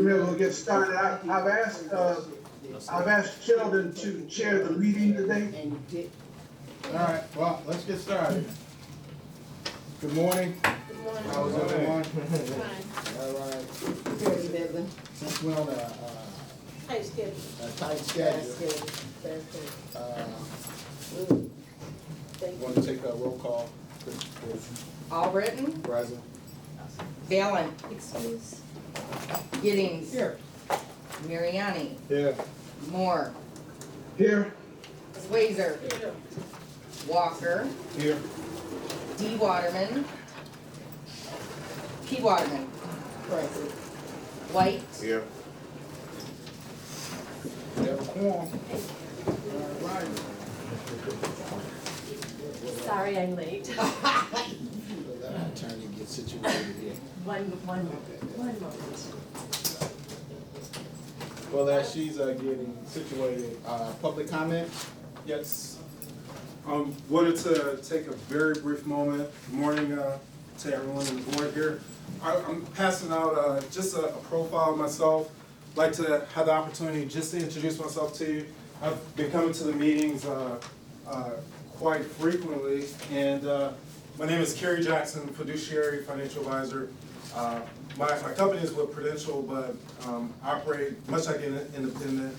Mayor, we'll get started. I've asked Sheldon to chair the meeting today. All right, well, let's get started. Good morning. Good morning. How's everyone? Fine. All right. Very Devlin. Since we're on Hey, Skip. a tight schedule, want to take a roll call. Albritton, Present. Dallin, Excuse. Giddings. Here. Mariani, Here. Moore, Here, Waiver, Walker, Here. D. Waterman, P. Waterman, Present. White, Here. We have a quorum. All right. Sorry I'm late. Let our attorney get situated here. One moment. Well, as she's getting situated, public comment? Yes. Wanted to take a very brief moment. Good morning to everyone in the board here. I'm passing out just a profile of myself. I'd like to have the opportunity just to introduce myself to you. I've been coming to the meetings quite frequently, and my name is Kerry Jackson, fiduciary financial advisor. My company is with Prudential, but operate much like an independent,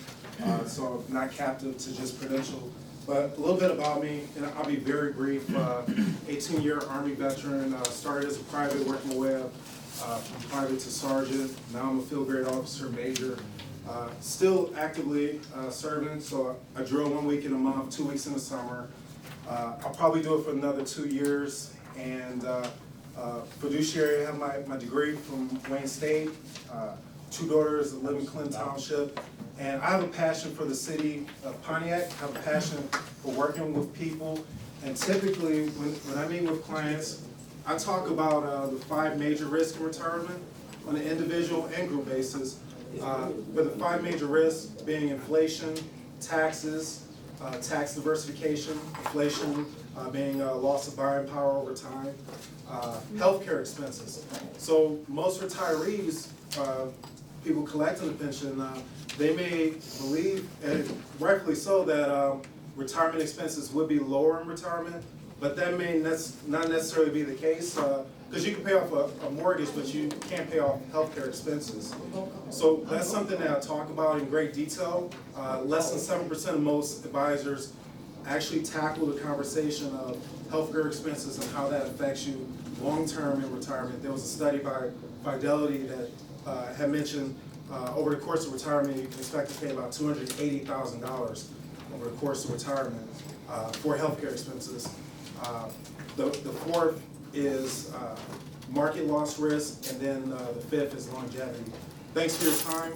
so I'm not captive to just Prudential. But a little bit about me, and I'll be very brief. 18-year Army veteran, started as a private, working my way up from private to sergeant. Now I'm a field grade officer, major. Still actively serving, so I drill 1 week in a month, 2 weeks in the summer. I'll probably do it for another 2 years, and fiduciary, I have my degree from Wayne State, 2 daughters that live in Clinton Township, and I have a passion for the city of Pontiac. I have a passion for working with people, and typically when I meet with clients, I talk about the 5 major risks in retirement on an individual and group basis, with the 5 major risks being inflation, taxes, tax diversification, inflation being loss of buying power over time, healthcare expenses. So most retirees, people collecting a pension, they may believe, and rightfully so, that retirement expenses would be lower in retirement, but that may not necessarily be the case, because you can pay off a mortgage, but you can't pay off healthcare expenses. So that's something that I talk about in great detail. Less than 7% of most advisors actually tackle the conversation of healthcare expenses and how that affects you long-term in retirement. There was a study by Fidelity that had mentioned over the course of retirement, you can expect to pay about $280,000 over the course of retirement for healthcare expenses. The fourth is market loss risk, and then the fifth is longevity. Thanks for your time.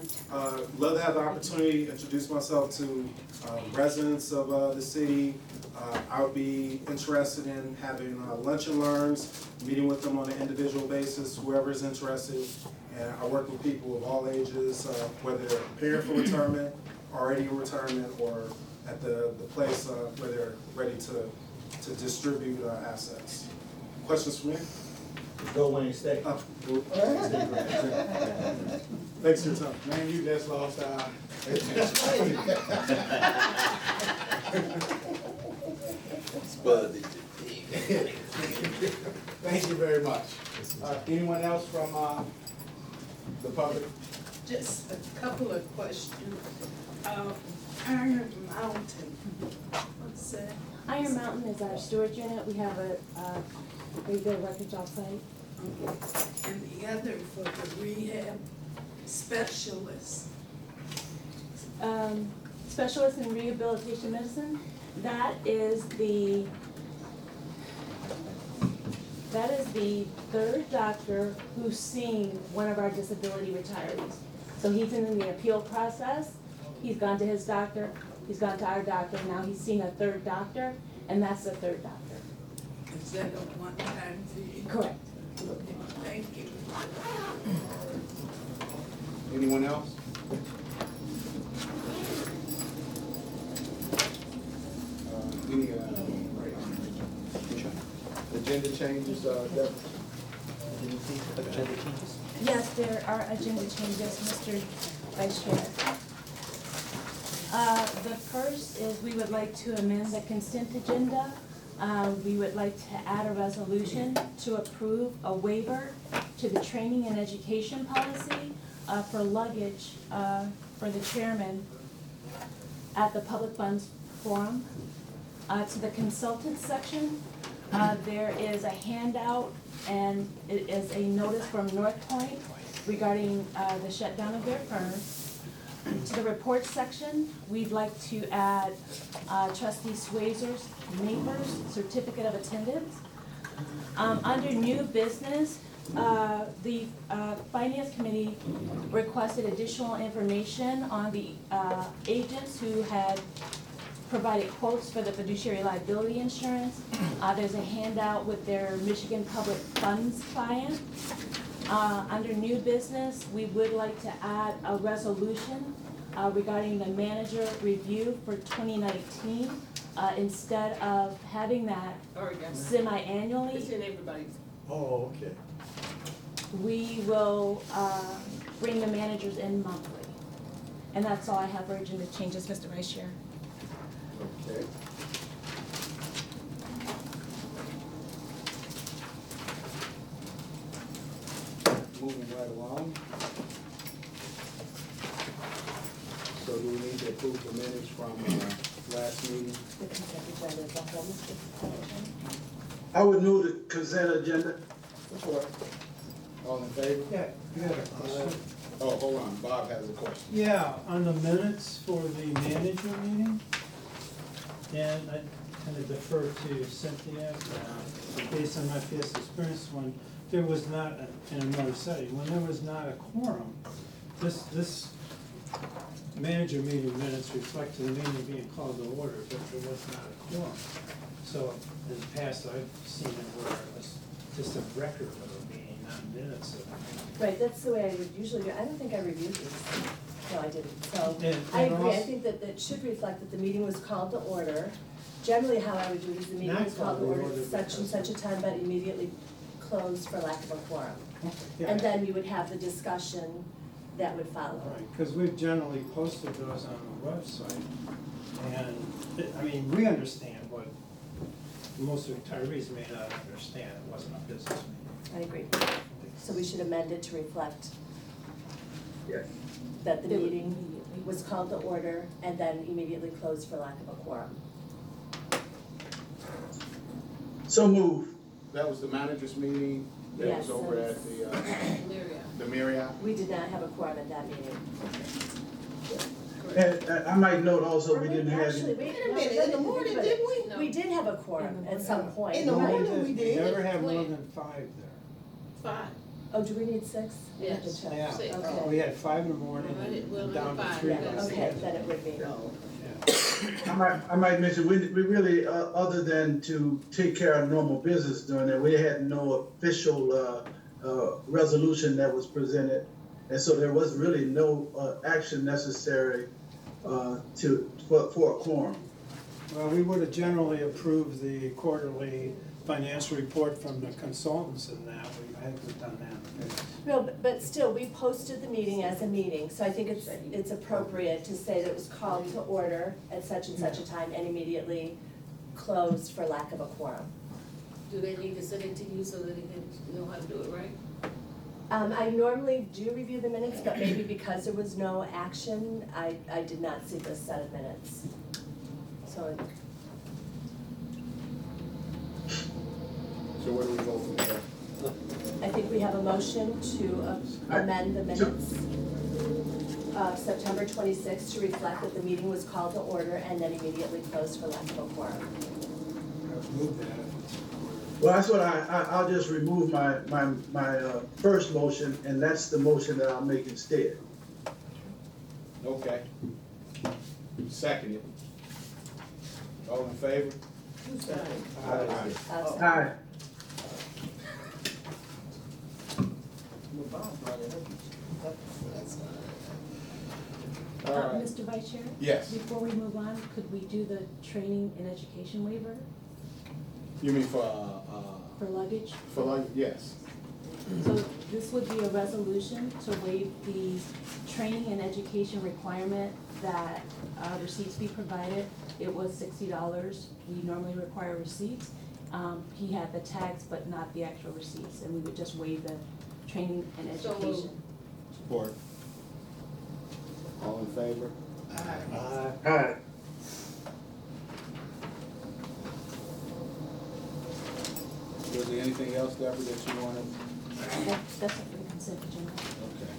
Love to have the opportunity to introduce myself to residents of the city. I would be interested in having lunch and learns, meeting with them on an individual basis, whoever is interested. And I work with people of all ages, whether they're preparing for retirement, already in retirement, or at the place where they're ready to distribute assets. Questions for me? Go Wayne State. Thanks for your time. Man, you just lost our. Thank you very much. Anyone else from the public? Just a couple of questions. Iron Mountain, what's that? Iron Mountain is our storage unit. We have a good records offsite. Okay. And the other for the rehab specialist. Specialist in rehabilitation medicine. That is the 3rd doctor who's seen one of our disability retirees. So he's in the appeal process. He's gone to his doctor. He's gone to our doctor. Now he's seen a 3rd doctor, and that's the 3rd doctor. Is that a one-time fee? Correct. Okay, thank you. Anyone else? Any agenda changes, Deborah? Agenda changes? Yes, there are agenda changes, Mr. Vice Chair. The first is we would like to amend the consent agenda. We would like to add a resolution to approve a waiver to the training and education policy for luggage for the chairman at the public funds forum. To the consultant section, there is a handout and it is a notice from North Point regarding the shutdown of their firm. To the report section, we'd like to add Trustee Swazer's neighbor's certificate of attendance. Under new business, the Finance Committee requested additional information on the agents who had provided quotes for the fiduciary liability insurance. There's a handout with their Michigan Public Funds client. Under new business, we would like to add a resolution regarding the manager review for 2019. Instead of having that semi-annually, It's in everybody's. Oh, okay. we will bring the managers in monthly. And that's all I have for agenda changes, Mr. Vice Chair. Okay. Moving right along. So do we need to approve the minutes from last meeting? The consent agenda is a whole, Mr. President. I would move the consent agenda. Support. All in favor? Yeah, you had a question. Oh, hold on, Bob has a question. Yeah, on the minutes for the manager meeting, and I kind of defer to Cynthia, based on my past experience, when there was not, in another setting, when there was not a quorum, this manager meeting minutes reflect the meeting being called to order, but there was not a quorum. So in the past, I've seen it where it was just a record of a meeting, not minutes of a meeting. Right, that's the way I would usually do, I don't think I reviewed these, no, I didn't, so, And I agree, I also- think that that should reflect that the meeting was called to order. Generally, how I would do it is the meeting Not was called to called to order order at such and because- such a time, but immediately closed for lack of a quorum. Yeah. And then you would have the discussion that would follow. Right, because we've generally posted those on the website, and, I mean, we understand what most retirees may not understand, it wasn't a business meeting. I agree, so we should amend it to reflect Yes. that the They would meeting immediately- was called to order and then immediately closed for lack of a quorum. So move. That was the managers meeting, that Yes, was over that at the Marriott? We did not have a quorum at that meeting. And I might note also, we didn't have. Actually, wait a minute, in the morning, didn't we? We did have a quorum at some point. In the right? morning we did. Never have more When? than 5 there. 5. Oh, do we need 6? I have to Yes. check. Yeah, Six. Okay. we had 5 in the morning Well, and we'll down to have 3 five. Yeah, last okay, night. then it would be. Yeah. I might mention, we really, other than to take care of normal business during that, we had no official resolution that was presented. And so there was really no action necessary for a quorum. Well, we would have generally approved the quarterly financial report from the consultants in that, we haven't done that, okay? No, but still, we posted the meeting as a meeting, so I think it's appropriate to say that it was called to order at such and such a time and immediately closed for lack of a quorum. Do they need to send it to you so that they can know how to do it right? I normally do review the minutes, but maybe because there was no action, I did not see this set of minutes. So, So where do we go from there? I think we have a motion to amend the minutes of September 26th to reflect that the meeting was called to order and then immediately closed for lack of a quorum. I've moved that if it's recorded. Well, that's what I'll just remove my first motion, and that's the motion that I'll make instead. Okay. Second it. All in favor? Who's got it? Aye. Aye. All right. Mr. Vice Chair? Yes. Before we move on, could we do the training and education waiver You mean for for luggage? like, yes. So this would be a resolution to waive the training and education requirement that receipts be provided. It was $60. We normally require receipts. He had the tags but not the actual receipts, and we would just waive the training and So moved. education. Support. All in favor? Alright, Was there anything else, Deborah, that you wanted? That's it for the consent agenda. Okay.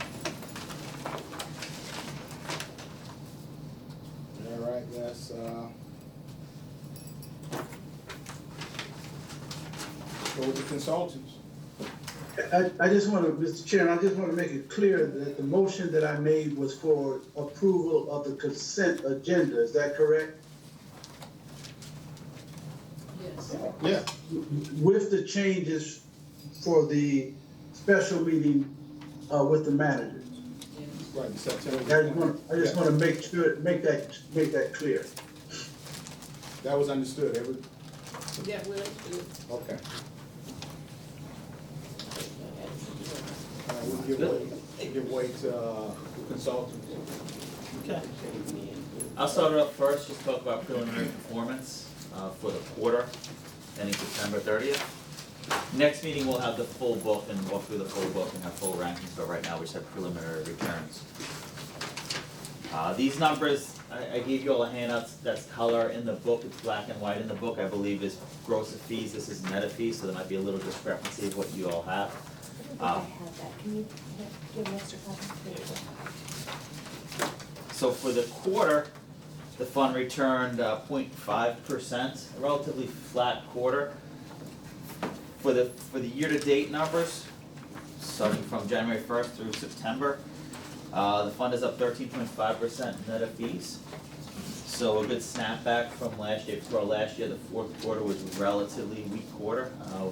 All right, let's, go with the consultants. I just want to, Mr. Chairman, I just want to make it clear that the motion that I made was for approval of the consent agenda, is that correct? Yes. Yeah. With the changes for the special meeting, with the managers. Right, in September. I just want to make sure, make that clear. That was understood, Yeah, we'll do. okay. All right, we'll give way to consultants. Okay. I'll start it up first, just talk about preliminary performance for the quarter ending September 30th. Next meeting, we'll have the full book and walk through the full book and have full rankings, but right now we just have preliminary returns. These numbers, I gave you all a handout that's color. In the book, it's black and white. In the book, I believe, is gross of fees, this is net of fees, so there might be a little discrepancy of what you all have. I have that, can you give an extra copy? So for the quarter, the fund returned 0.5%, a relatively flat quarter. For the year-to-date numbers, starting from January 1st through September, the fund is up 13.5% net of fees. So a good snapback from last year. For last year, the fourth quarter was a relatively weak quarter.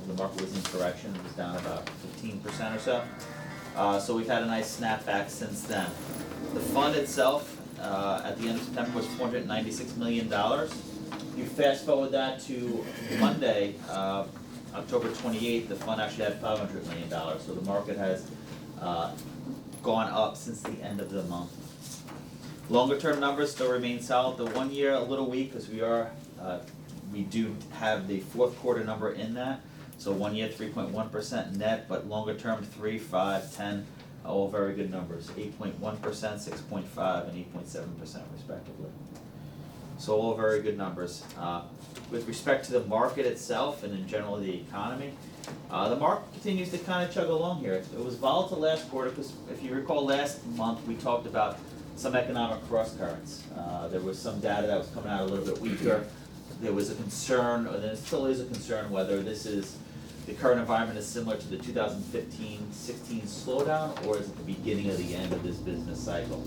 The market was in correction, it was down about 15% or so. So we've had a nice snapback since then. The fund itself, at the end of September, was $496 million. You fast forward that to Monday, October 28th, the fund actually had $500 million. So the market has gone up since the end of the month. Longer term numbers still remain solid. The 1 year a little weak because we do have the fourth quarter number in that. So 1 year 3.1% net, but longer term 3, 5, 10, all very good numbers. 8.1%, 6.5, and 8.7% respectively. So all very good numbers. With respect to the market itself and in general the economy, the market continues to kind of chug along here. It was volatile last quarter because if you recall last month we talked about some economic cross currents. There was some data that was coming out a little bit weaker. There was a concern, or there still is a concern, whether the current environment is similar to the 2015-16 slowdown, or is it the beginning of the end of this business cycle?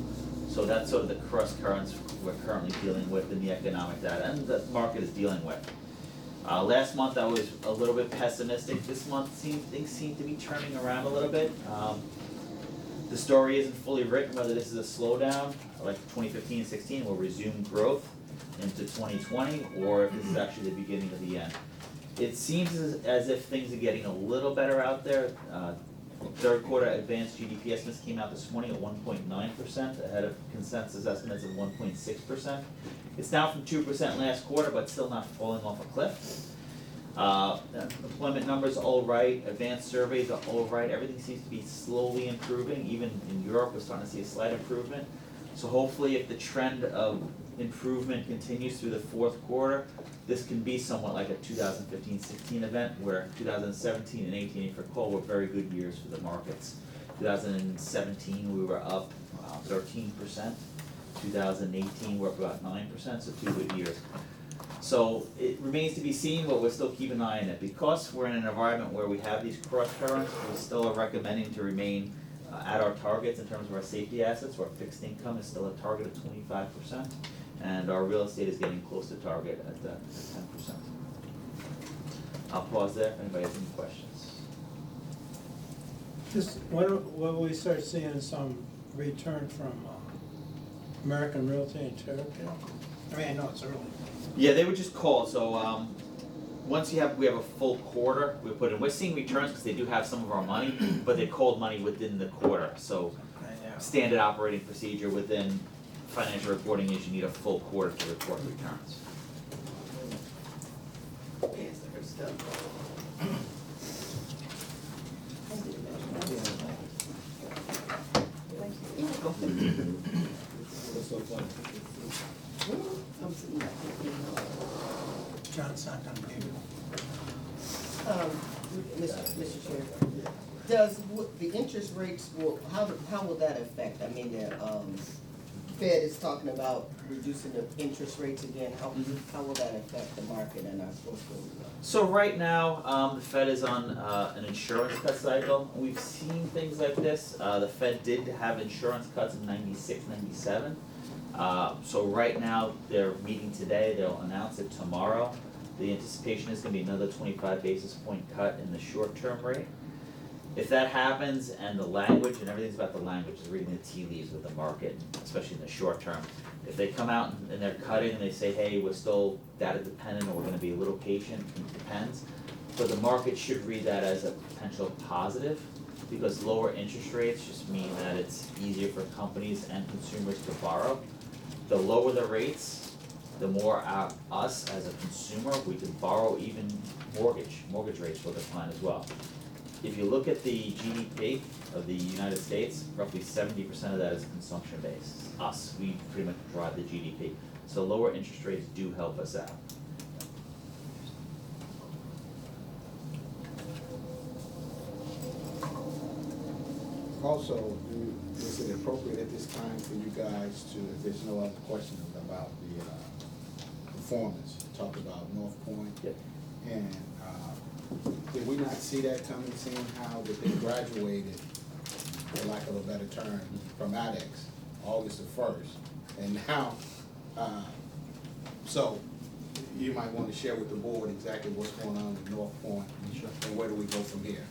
So that's sort of the cross currents we're currently dealing with in the economic data, and the market is dealing with. Last month I was a little bit pessimistic. This month things seem to be turning around a little bit. The story isn't fully written whether this is a slowdown, like 2015-16 will resume growth into 2020, or if this is actually the beginning of the end. It seems as if things are getting a little better out there. Third quarter advanced GDP estimates came out this morning at 1.9%, ahead of consensus estimates of 1.6%. It's down from 2% last quarter, but still not falling off a cliff. Employment numbers all right, advanced surveys are all right, everything seems to be slowly improving. Even in Europe, we're starting to see a slight improvement. So hopefully if the trend of improvement continues through the fourth quarter, this can be somewhat like a 2015-16 event, where 2017 and 18, if you recall, were very good years for the markets. 2017, we were up 13%. 2018, we're up about 9%, so 2 good years. So it remains to be seen, but we'll still keep an eye on it. Because we're in an environment where we have these cross currents, we still are recommending to remain at our targets in terms of our safety assets. Our fixed income is still a target of 25%, and our real estate is getting close to target at 10%. I'll pause there if anybody has any questions. Just, when will we start seeing some return from American Realty and Terrapin? I mean, I know it's early. Yeah, they were just called, so once we have a full quarter, we put in, we're seeing returns because they do have some of our money, but they called money within the quarter, so standard operating procedure within financial reporting is you need a full quarter to report returns. Answer her stuff. What's so funny? I'm sitting back here. John's not gonna be here. Mr. Chair, does, the interest rates, how will that affect? I mean, the, Fed is talking about reducing the interest rates again. How will that affect the market and our portfolio? So right now, the Fed is on an insurance cut cycle. We've seen things like this. The Fed did have insurance cuts in 96, 97. So right now, they're meeting today, they'll announce it tomorrow. The anticipation is gonna be another 25 basis point cut in the short-term rate. If that happens and the language, and everything's about the language, is reading the tea leaves with the market, especially in the short term. If they come out and they're cutting and they say, hey, we're still data dependent or we're gonna be a little patient, it depends. But the market should read that as a potential positive, because lower interest rates just mean that it's easier for companies and consumers to borrow. The lower the rates, the more us as a consumer, we can borrow, even mortgage rates will decline as well. If you look at the GDP of the United States, roughly 70% of that is consumption based. Us, we pretty much drive the GDP. So lower interest rates do help us out. Also, is it appropriate at this time for you guys to, if there's no other questions about the performance, talk about North Point? Yep. And did we not see that coming, seeing how that they graduated, for lack of a better term, from ADEX, August the 1st, and now, so you might want to share with the board exactly what's going on with North Point, and where do we go from here?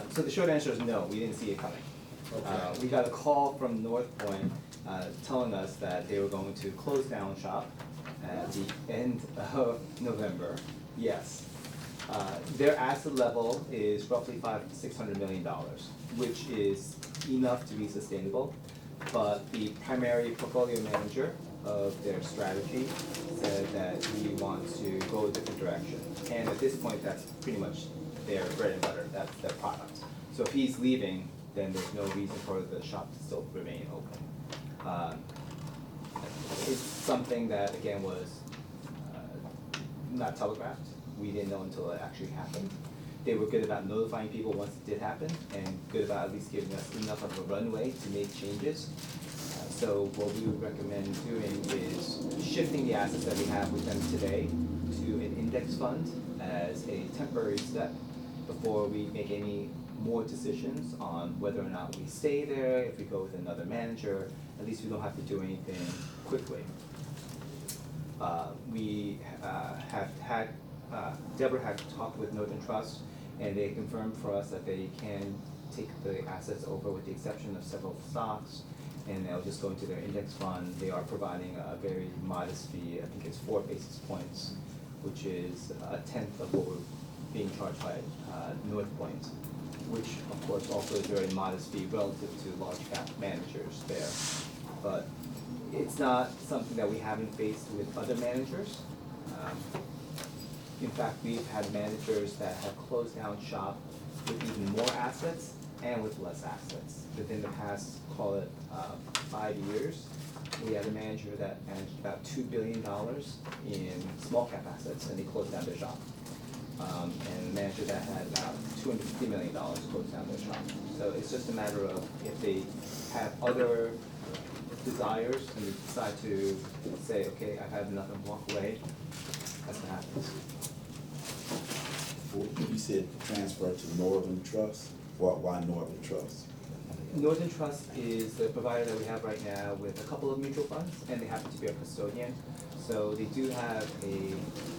So the short answer is no, we didn't see it coming. Okay. We got a call from North Point telling us that they were going to close down shop at the end of November. Yes. Their asset level is roughly $500 to $600 million, which is enough to be sustainable. But the primary portfolio manager of their strategy said that we want to go a different direction. And at this point, that's pretty much their bread and butter, that's their product. So if he's leaving, then there's no reason for the shop to still remain open. It's something that, again, was not telegraphed. We didn't know until it actually happened. They were good about notifying people once it did happen, and good about at least giving us enough of a runway to make changes. So what we would recommend doing is shifting the assets that we have with them today to an index fund as a temporary step before we make any more decisions on whether or not we stay there, if we go with another manager. At least we don't have to do anything quickly. We have had, Deborah had talked with Northern Trust, and they confirmed for us that they can take the assets over with the exception of several stocks, and they'll just go into their index fund. They are providing a very modest fee, I think it's 4 basis points, which is a tenth of what we're being charged by North Point, which of course also is a very modest fee relative to large cap managers there. But it's not something that we haven't faced with other managers. In fact, we've had managers that have closed down shop with even more assets and with less assets. Within the past, call it 5 years, we had a manager that managed about $2 billion in small cap assets, and they closed down their shop. And a manager that had about $250 million closed down their shop. So it's just a matter of if they have other desires and they decide to say, okay, I've had enough and walk away, that's what happens. You said transfer to Northern Trust. Why Northern Trust? Northern Trust is the provider that we have right now with a couple of mutual funds, and they happen to be a custodian. So they do have a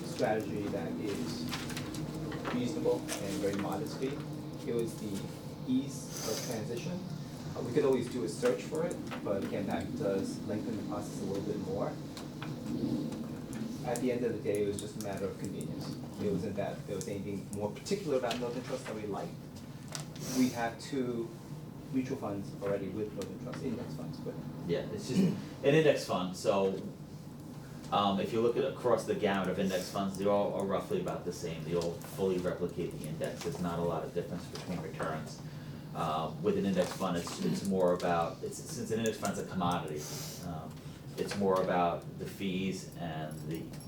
strategy that is reasonable and very modest fee. It was the ease of transition. We could always do a search for it, but again, that does lengthen the process a little bit more. At the end of the day, it was just a matter of convenience. It wasn't that there was anything more particular about Northern Trust that we liked. We have two mutual funds already with Northern Trust, index funds, but Yeah, it's just an index fund, so, if you look at across the gamut of index funds, they all are roughly about the same, they all fully replicate the index, there's not a lot of difference between returns. With an index fund, it's more about, since an index fund's a commodity, it's more about the fees and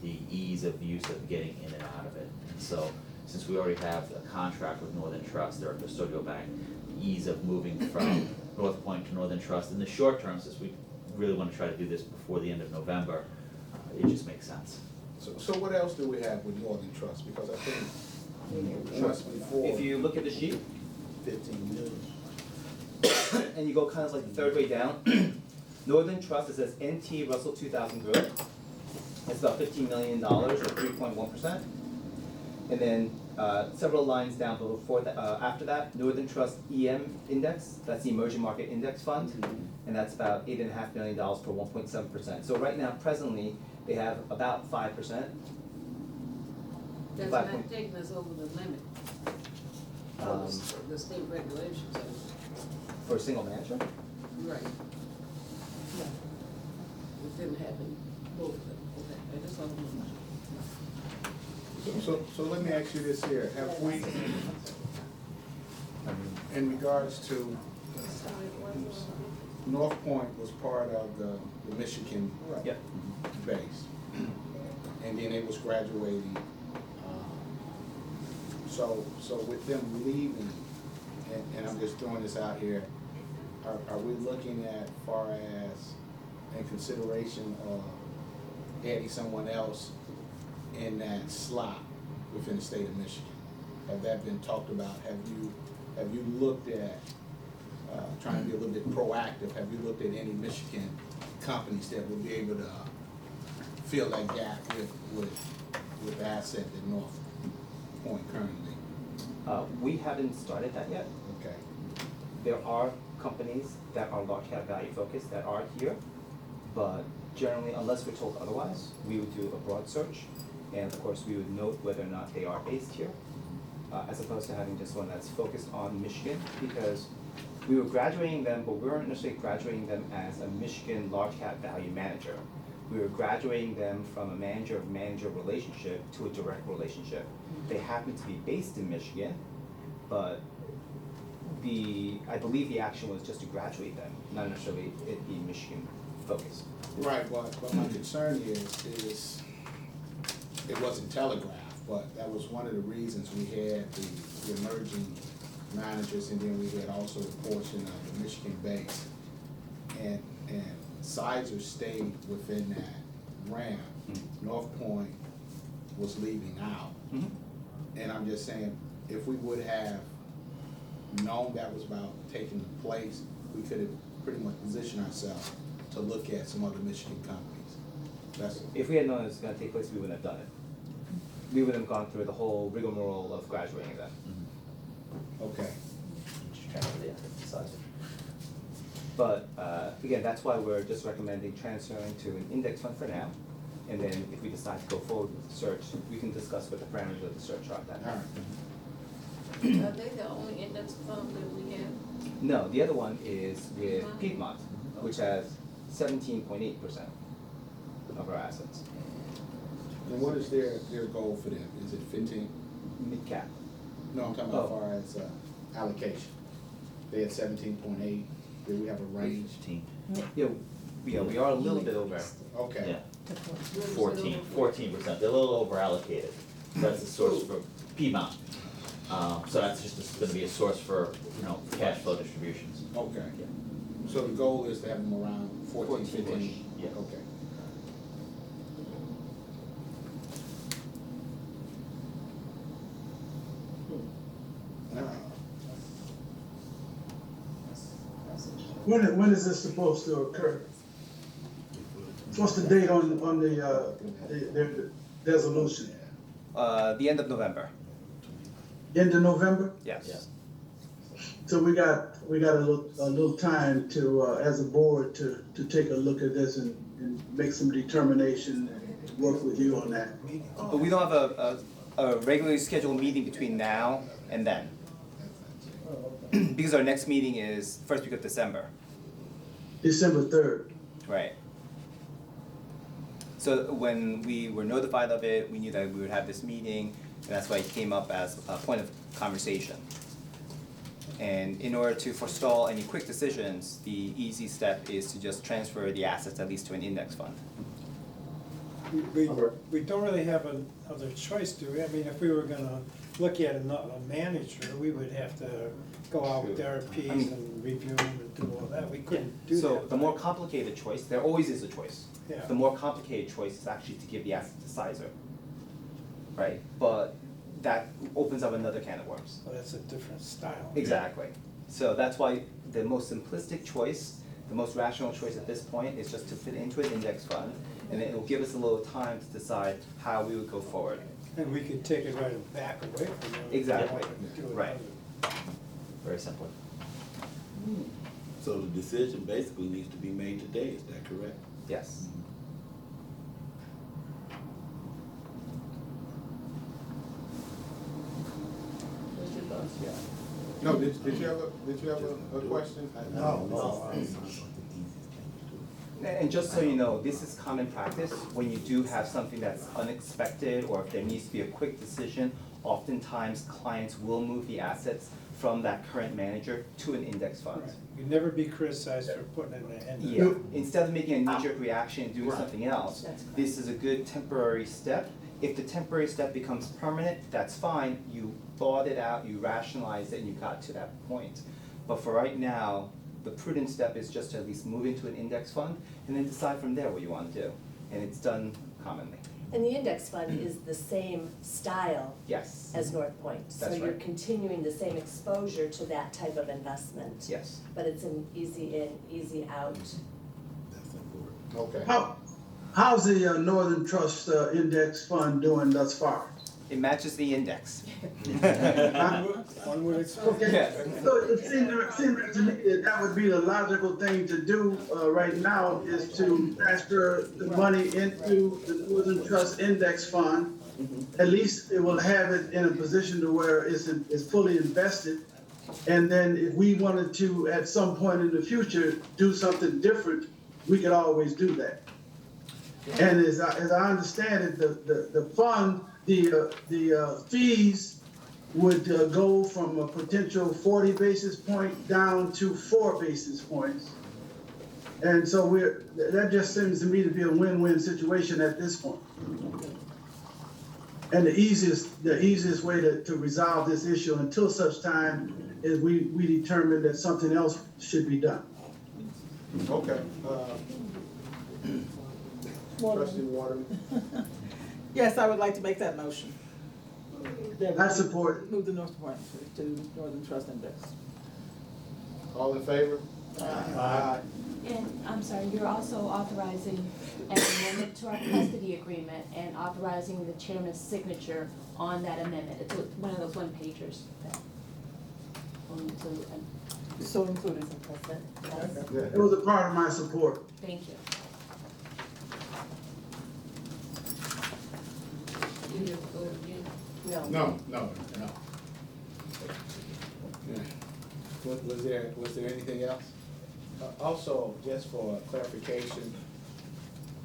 the ease of use of getting in and out of it. And so, since we already have a contract with Northern Trust, they're a custodial bank, the ease of moving from North Point to Northern Trust in the short term, since we really wanna try to do this before the end of November, it just makes sense. So what else do we have with Northern Trust? Because I think trust before. if you look at the sheet 15 million. and you go kind of like the third way down, Northern Trust, it says NT Russell 2000 Group. It's about $15 million or 3.1%. And then several lines down before that, after that, Northern Trust EM Index, that's the Emerging Market Index Fund, and that's about $8.5 million for 1.7%. So right now, presently, they have about 5%. That's Five not point- taking us over the limit Um, of the state regulations. For a single manager? Right. It didn't happen, both of them, okay, I just want to know. So let me ask you this here, have we, in regards to, North Point was part of the Michigan Yep. base, and then it was graduating. So with them leaving, and I'm just throwing this out here, are we looking at far as in consideration of adding someone else in that slot within the state of Michigan? Have that been talked about? Have you looked at, trying to be a little bit proactive, have you looked at any Michigan companies that would be able to fill that gap with the asset that North Point currently? We haven't started that yet. Okay. There are companies that are large cap value focused that are here, but generally, unless we're told otherwise, we would do a broad search, and of course, we would note whether or not they are based here, as opposed to having just one that's focused on Michigan, because we were graduating them, but we weren't necessarily graduating them as a Michigan large cap value manager. We were graduating them from a manager of manager relationship to a direct relationship. They happen to be based in Michigan, but I believe the action was just to graduate them, not necessarily it be Michigan focused. Right, but my concern is it wasn't telegraphed, but that was one of the reasons we had the emerging managers, and then we had also a portion of the Michigan base. And Sizer stayed within that ramp. North Point was leaving out. And I'm just saying, if we would have known that was about taking place, we could have pretty much positioned ourselves to look at some other Michigan companies. If we had known it was gonna take place, we wouldn't have done it. We wouldn't have gone through the whole rigmarole of graduating them. Okay. But, again, that's why we're just recommending transferring to an index fund for now. And then if we decide to go forward with the search, we can discuss what the parameters of the search are at that All time. right. Are they the only index fund that we have? No, the other one is with Piedmont, which has 17.8% of our assets, And what is their goal for them? Is it 15? mid-cap. No, I'm talking about as far as allocation. They had 17.8. Do we have a range? 15. Yeah, we are a little bit over. Okay. Yeah, 14%, they're a little over allocated, that's the source for Piedmont. So that's just gonna be a source for, cash flow distributions. Okay. So the goal is to have them around 14, 15? Yeah. Okay. When is this supposed to occur? What's the date on the resolution? The end of November. End of November? Yes. So we got a little time to, as a board, to take a look at this and make some determination work with you on that. But we don't have a regularly scheduled meeting between now and then. Because our next meeting is first week of December, December 3rd. right? So when we were notified of it, we knew that we would have this meeting, and that's why it came up as a point of conversation. And in order to forestall any quick decisions, the easy step is to just transfer the assets at least to an index fund. We don't really have another choice, do we? I mean, if we were gonna look at a manager, we would have to go out with RFPs and review them and do all that. We couldn't do that. So the more complicated choice, there always is a choice. Yeah. The more complicated choice is actually to give the asset to Sizer, right? But that opens up another can of worms. Well, that's a different style. Exactly. So that's why the most simplistic choice, the most rational choice at this point is just to fit into an index fund, and it will give us a little time to decide how we would go forward. And we could take it right back away from them. Exactly. and do it Right. other- Very simple. So the decision basically needs to be made today, is that correct? Yes. What's your thoughts? Yeah. No, did you have a question? No. And just so you know, this is common practice. When you do have something that's unexpected, or if there needs to be a quick decision, oftentimes clients will move the assets from that current manager to an index fund. Right. You'd never be criticized for putting it in the end. Yeah, instead of making a knee-jerk reaction and doing something else, That's correct. this is a good temporary step. If the temporary step becomes permanent, that's fine. You thought it out, you rationalized it, and you got to that point. But for right now, the prudent step is just to at least move into an index fund and then decide from there what you want to do. And it's done commonly. And the index fund is the same style Yes. as North Point. So That's you're right. continuing the same exposure to that type of investment. Yes. But it's an easy in, easy out. That's important. Okay. How's the Northern Trust Index Fund doing thus far? It matches the index. One would expect. Okay, Yeah. so it seems to me that would be the logical thing to do right now is to transfer the money into the Northern Trust Index Fund. At least it will have it in a position to where it's fully invested. And then if we wanted to, at some point in the future, do something different, we could always do that. And as I understand it, the fund, the fees would go from a potential 40 basis point down to 4 basis points. And so that just seems to me to be a win-win situation at this point. And the easiest way to resolve this issue until such time is we determine that something else should be done. Okay. Trustee Waterman. Yes, I would like to make that motion. I support it. Move the North Point to Northern Trust Index. All in favor? Aye. And I'm sorry, you're also authorizing an amendment to our custody agreement and authorizing the chairman's signature on that amendment. It's one of those one-pagers that we'll need to, So included. It was a part of my support. thank you. No. Yeah. Was there anything else? Also, just for clarification,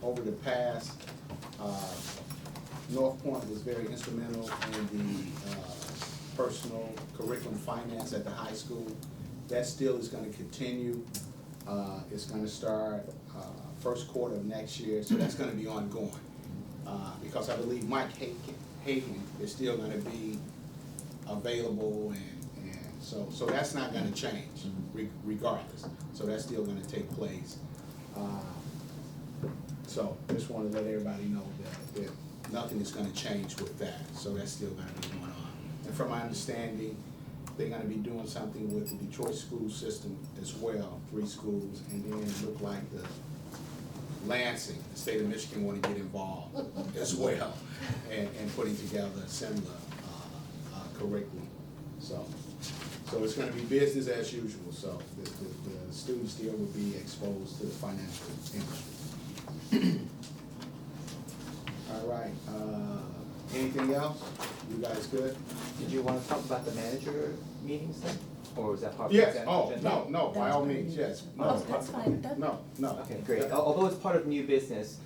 over the past, North Point was very instrumental in the personal curriculum finance at the high school. That still is gonna continue. It's gonna start first quarter of next year, so that's gonna be ongoing. Because I believe Mike Hagan is still gonna be available, and so that's not gonna change regardless. So that's still gonna take place. So just wanna let everybody know that nothing is gonna change with that, so that's still gonna be going on. And from my understanding, they're gonna be doing something with the Detroit school system as well, 3 schools, and then it looked like the Lansing, the state of Michigan, want to get involved as well, and putting together a similar curriculum. So it's going to be business as usual. So the students still will be exposed to the financial industry. Anything else? You guys good? Did you wanna talk about the manager meetings then? Or was that part of the Yes, consent oh, agenda? no, by all means, yes. Oh, that's fine. No. Okay, great. Although it's part of new business,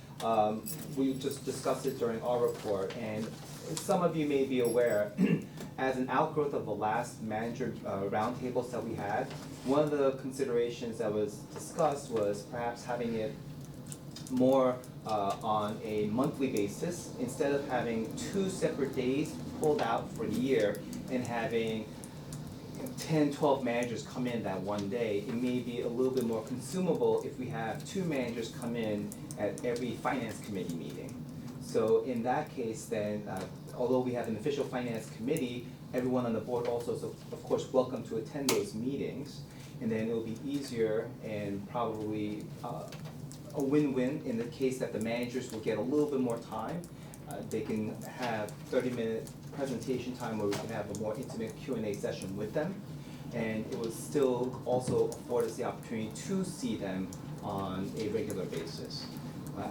we just discussed it during our report, and some of you may be aware, as an outgrowth of the last manager roundtables that we had, one of the considerations that was discussed was perhaps having it more on a monthly basis, instead of having 2 separate days pulled out for the year and having 10, 12 managers come in that one day. It may be a little bit more consumable if we have 2 managers come in at every finance committee meeting. So in that case, then, although we have an official finance committee, everyone on the board also is of course welcome to attend those meetings. And then it'll be easier and probably a win-win in the case that the managers will get a little bit more time. They can have 30-minute presentation time where we can have a more intimate Q&A session with them. And it would still also afford us the opportunity to see them on a regular basis.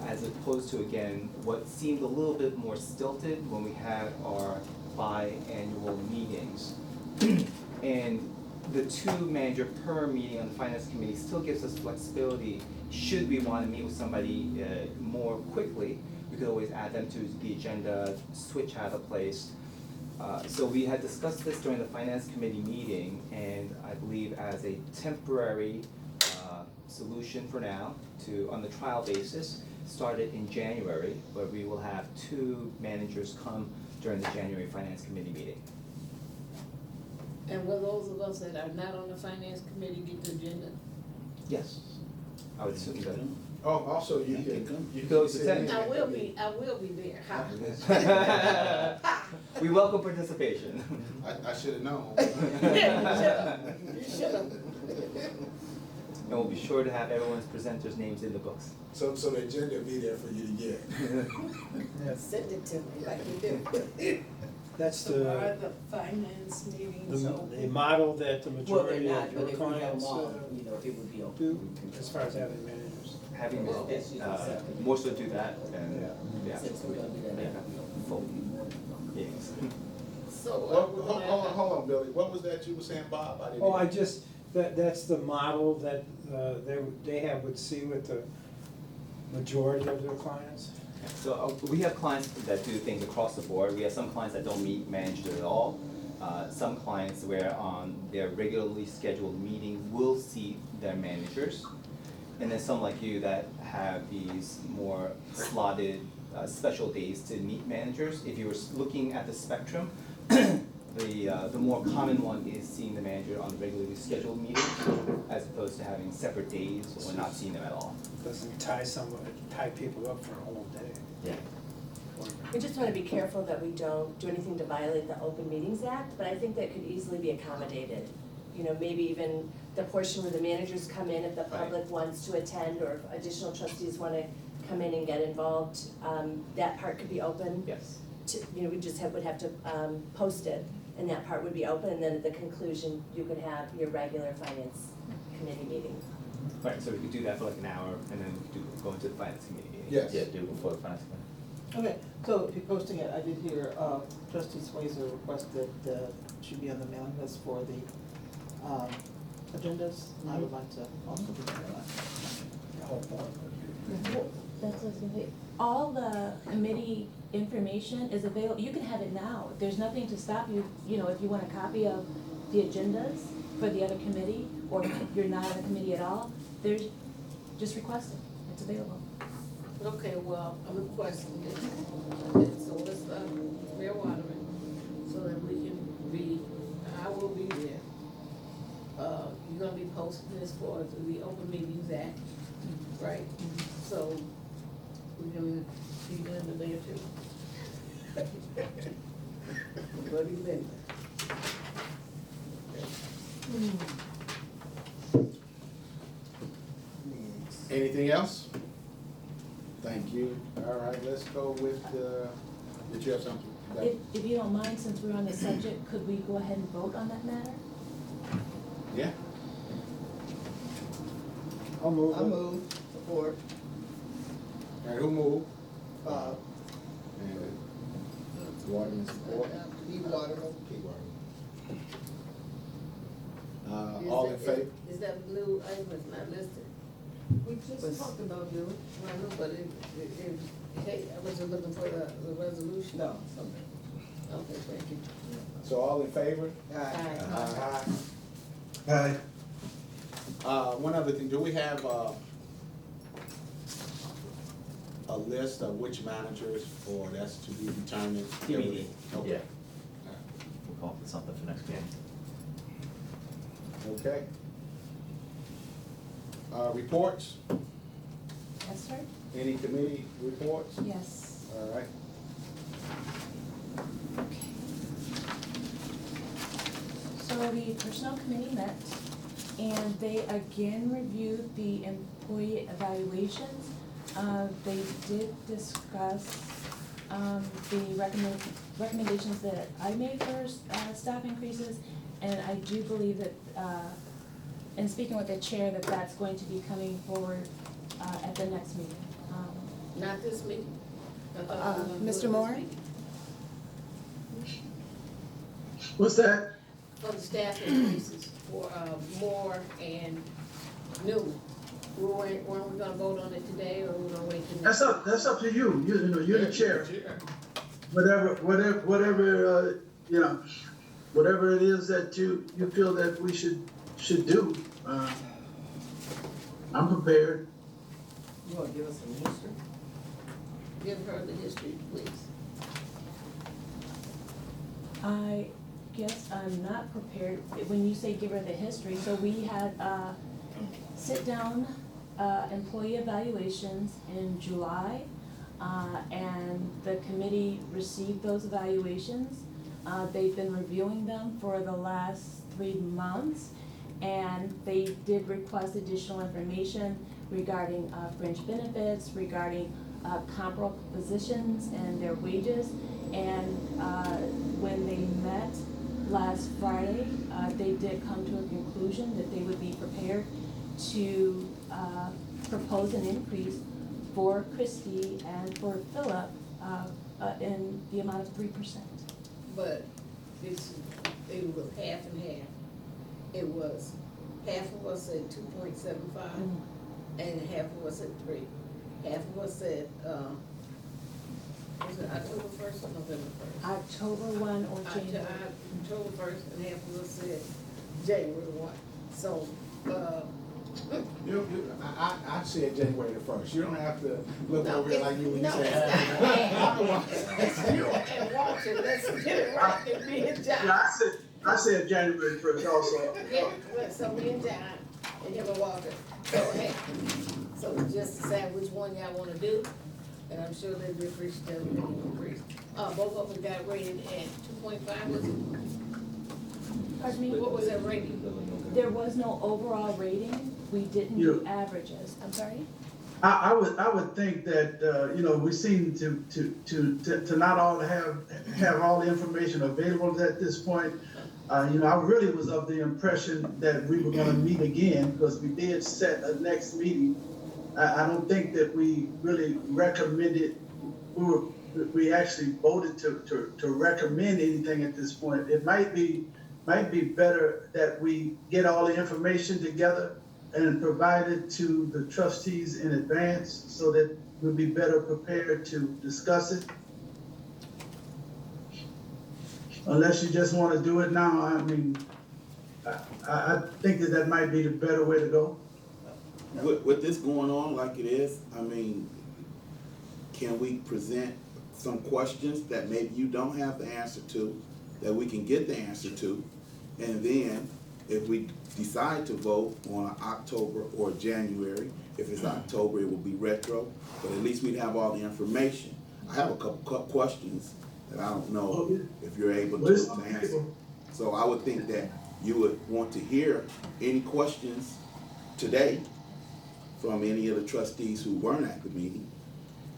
As opposed to, again, what seemed a little bit more stilted when we had our biannual meetings. And the 2 manager per meeting on the finance committee still gives us flexibility. Should we want to meet with somebody more quickly, we could always add them to the agenda, switch out of place. So we had discussed this during the finance committee meeting, and I believe as a temporary solution for now, to on the trial basis, started in January, where we will have 2 managers come during the January finance committee meeting. And will those of us that are not on the finance committee get the agenda? Yes, I would assume that. Oh, also, you Go can to sit 10. in. I will be there. Ha. We welcome participation. I should have known. You should've. And we'll be sure to have everyone's presenters' names in the books. So the agenda will be there for you to get. Send it to me like you do. That's So are the, the finance meetings the open? model that the Well, they're majority not, of but your if we have them clients all, you know, it would be open. do, as far as having managers. Having Well, that's usually second. more so do that and, yeah. Since we're gonna do that, Yeah. that would be open. Full meetings. So. Hold on, Billy, what was that you were saying, Bob? I didn't Oh, I hear. just, that's the model that they have with see with the majority of their clients. So we have clients that do things across the board. We have some clients that don't meet managers at all. Some clients where on their regularly scheduled meeting will see their managers. And then some like you that have these more slotted special days to meet managers. If you were looking at the spectrum, the more common one is seeing the manager on regularly scheduled meetings as opposed to having separate days or not seeing them at all. Doesn't tie people up for a whole day. Yeah. We just wanna be careful that we don't do anything to violate the Open Meetings Act, but I think that could easily be accommodated. You know, maybe even the portion where the managers come in, if the public wants to attend, or if additional trustees wanna come in and get involved, that part could be open. Yes. You know, we just would have to post it, and that part would be open, and then at the conclusion, you could have your regular finance committee meeting. Right, so we could do that for like an hour and then we could go into the finance committee meeting. Yes. Yeah, do it before the finance committee. Okay, so if you're posting it, I did hear trustee Swayzer request that should be on the mailing list for the agendas. I would like to also be on that. The whole board. Well, that's what I was gonna say. All the committee information is available, you can have it now. There's nothing to stop you, you know, if you want a copy of the agendas for the other committee, or if you're not on the committee at all, just request it, it's available. Okay, well, I'm requesting it, so let's fair watering, so that we can be, I will be there. You're gonna be posting this for the Open Meetings Act, right? So, we're gonna be done today too. Bloody Linda. Anything else? Thank you. All right, let's go with, did you have something? If you don't mind, since we're on the subject, could we go ahead and vote on that matter? Yeah. I'll move I it. move, support. All right, who moved? Bob. And Waterman support. Be Waterman. Keep Waterman. All in favor? Is that blue item is not listed? We just talked about blue. I know, but hey, I was just looking for the resolution. No, something. Okay, thank you. So all in favor? Aye. Aye. One other thing, do we have a list of which managers, or that's to be determined? TBD. Okay. Yeah. We'll come up with something for next meeting. Okay. Reports? Yes, sir? Any committee reports? Yes. All right. So the personnel committee met, and they again reviewed the employee evaluations. They did discuss, the recommendations that I made for, staff increases, and I do believe that, in speaking with the chair, that that's going to be coming forward, at the next meeting. Not this meeting? I thought we were gonna do it Mr. this Moore? meeting. What's that? For the staff increases, for, more and new. Weren't we gonna vote on it today, or we're gonna wait till next? That's up to you. You know, you're the chair. Whatever, you know, whatever it is that you feel that we should do, I'm prepared. You wanna give us some history? Give her the history, please. I guess I'm not prepared, when you say give her the history, so we had, sit-down, employee evaluations in July, and the committee received those evaluations. They've been reviewing them for the last 3 months, and they did request additional information regarding, fringe benefits, regarding, comparable positions and their wages. And, when they met last Friday, they did come to a conclusion that they would be prepared to, propose an increase for Christie and for Philip, in the amount of 3%. But it was half and half. It was, half of us said 2.75, and half of us said 3. Half of us said, was it October 1st or November 1st? October 1 or January. October 1st, and half of us said January 1. So, I said January the 1st. You don't have to look over here like you when you no, say. it's you and Walter, let's get it right, and me and John. Yeah, I said January 1st also. Yeah, so me and John, and him and Walter, so hey, so just decide which one y'all wanna do, and I'm sure they'd be appreciative of the increase. Both of them got rated at 2.5, was it? Pardon me? What was that rating? There was no overall rating, we didn't do averages, I'm sorry? I would think that, you know, we seem to not all have all the information available at this point. You know, I really was of the impression that we were gonna meet again, because we did set a next meeting. I don't think that we really recommended, we actually voted to recommend anything at this point. It might be better that we get all the information together and provide it to the trustees in advance, so that we'll be better prepared to discuss it. Unless you just want to do it now, I mean, I think that might be the better way to go. With this going on like it is, I mean, can we present some questions that maybe you don't have the answer to, that we can get the answer to? And then, if we decide to vote on October or January, if it's October, it will be retro, but at least we'd have all the information. I have a couple questions that I don't know if you're able to answer. So I would think that you would want to hear any questions today from any of the trustees who weren't at the meeting,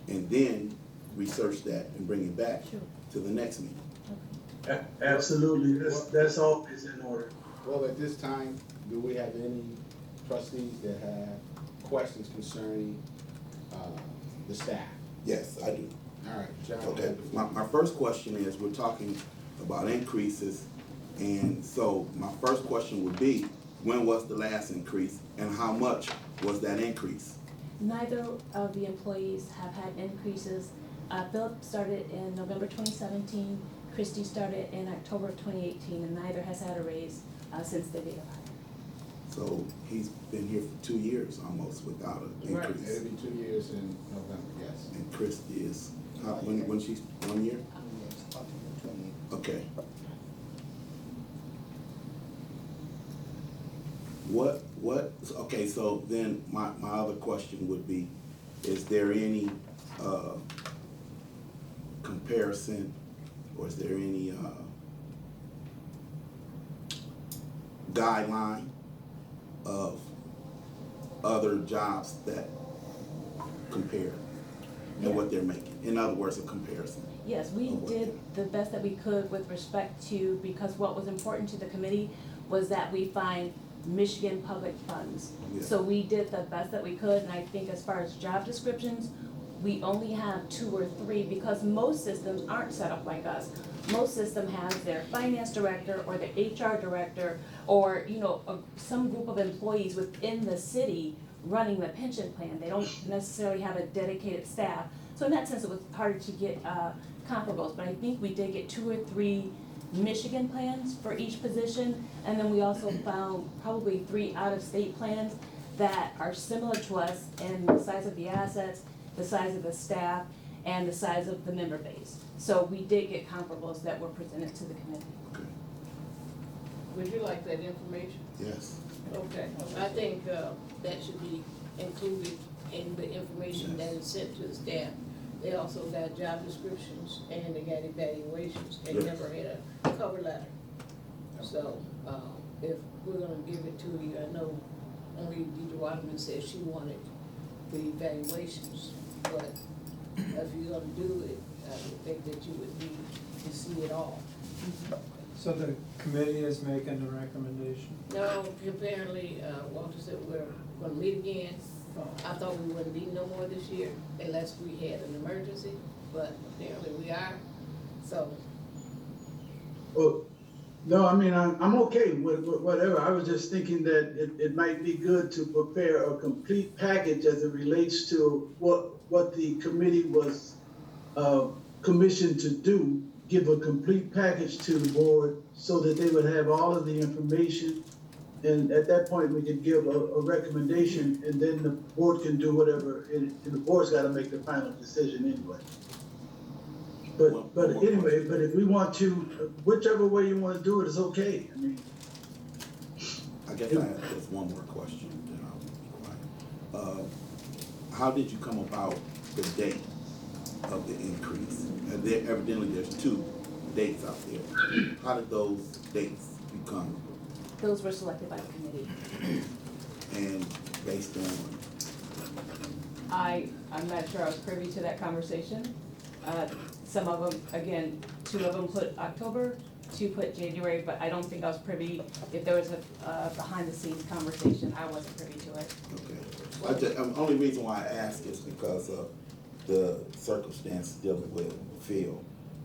and then research that and bring it back to the next meeting. Absolutely, that's always in order. Well, at this time, do we have any trustees that have questions concerning the staff? Yes, I do. All right, John. Okay, my first question is, we're talking about increases, and so my first question would be, when was the last increase, and how much was that increase? Neither of the employees have had increases. Philip started in November 2017, Christy started in October of 2018, and neither has had a raise since the date of hire. So he's been here for 2 years almost without an Right, increase. it'll be 2 years in November, yes. And Christy is, when she's 1 year? Okay. Okay, so then my other question would be, is there any comparison, or is there any guideline of other jobs that compare and what they're making? In other words, a comparison. Yes, we did the best that we could with respect to, because what was important to the committee was that we find Michigan public funds. Yeah. So we did the best that we could, and I think as far as job descriptions, we only have 2 or 3, because most systems aren't set up like us. Most system has their finance director or the HR director, or, you know, some group of employees within the city running the pension plan. They don't necessarily have a dedicated staff. So in that sense, it was harder to get comparables, but I think we did get 2 or 3 Michigan plans for each position, and then we also found probably 3 out-of-state plans that are similar to us in the size of the assets, the size of the staff, and the size of the member base. So we did get comparables that were presented to the committee. Okay. Would you like that information? Yes. Okay, I think that should be included in the information that is sent to the staff. They also got job descriptions and they got evaluations. They Yes. never had a cover letter. So if we're gonna give it to you, I know only Deidre Waterman said she wanted the evaluations, but if you're gonna do it, I would think that you would need to see it all. So the committee is making the recommendation? No, apparently, Walter said we're gonna meet again. I thought we wouldn't meet no more this year unless we had an emergency, but apparently we are, so. Well, no, I mean, I'm okay with whatever. I was just thinking that it might be good to prepare a complete package as it relates to what the committee was commissioned to do, give a complete package to the board so that they would have all of the information. And at that point, we could give a recommendation, and then the board can do whatever, and the board's gotta make the final decision anyway. But anyway, but if we want to, whichever way you wanna do it is okay. I mean, I guess I have just one more question. How did you come about the date of the increase? Evidently, there's 2 dates out there. How did those dates become? Those were selected by the committee. And based on? I'm not sure I was privy to that conversation. Some of them, again, 2 of them put October, 2 put January, but I don't think I was privy. If there was a behind the scenes conversation, I wasn't privy to it. Okay. The only reason why I ask is because of the circumstance dealing with Phil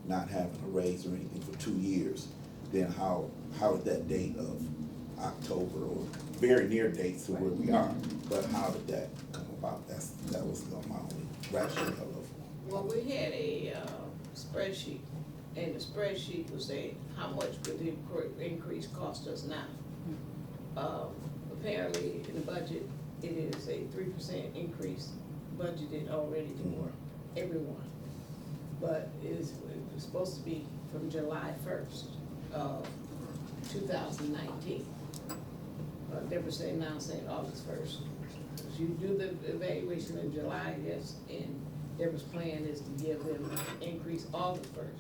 not having a raise or anything for 2 years. Then how did that date of October, or very near dates to where we are, but how did that come about? That was my only rationale of. Well, we had a spreadsheet, and the spreadsheet was saying how much would the increase cost us now. Apparently, in the budget, it is a 3% increase budgeted already for everyone. But it was supposed to be from July 1st of 2019. They were saying now, saying August 1st. You do the evaluation in July, yes, and Deborah's plan is to give them an increase August 1st.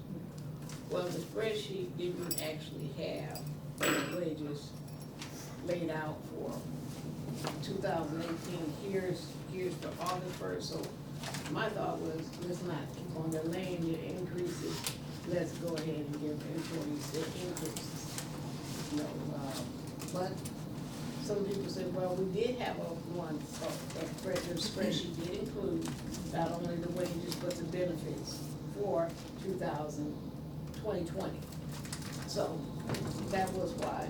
Well, the spreadsheet didn't actually have the wages laid out for 2018. Here's for August 1st. So my thought was, let's not keep on delaying the increases. Let's go ahead and give employees the increases. You know, but some people said, well, we did have a spreadsheet did include not only the wages, but the benefits for 2020. So that was why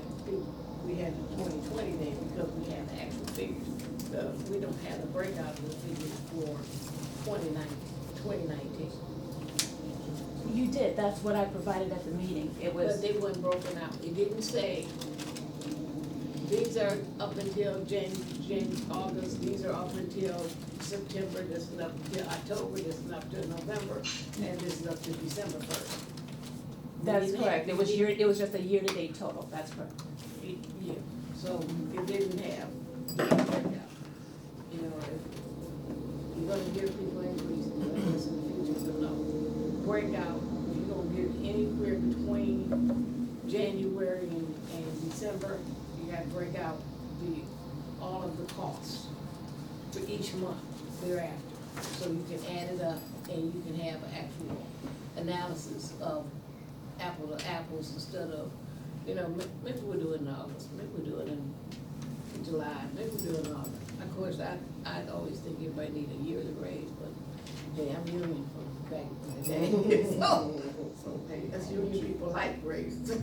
we had the 2020 then, because we had the actual figures. We don't have the breakout of the figures for 2019. You did, that's what I provided at the meeting, it was. But they weren't broken out. It didn't say, these are up until August, these are up until September, this is up until October, this is up to November, and this is up to December 1st. That's correct, it was just a year-to-date total, that's correct. Yeah, so it didn't have the breakout. You know, if you're gonna give people increases, I guess in the future, but no. Breakout, if you're gonna give anywhere between January and December, you gotta break out all of the costs for each month thereafter. So you can add it up and you can have an actual analysis of apple to apples instead of, you know, maybe we'll do it in August, maybe we'll do it in July, maybe we'll do it in August. Of course, I'd always think everybody need a yearly raise, but hey, I'm union from back in the day. So hey, that's union people like raises.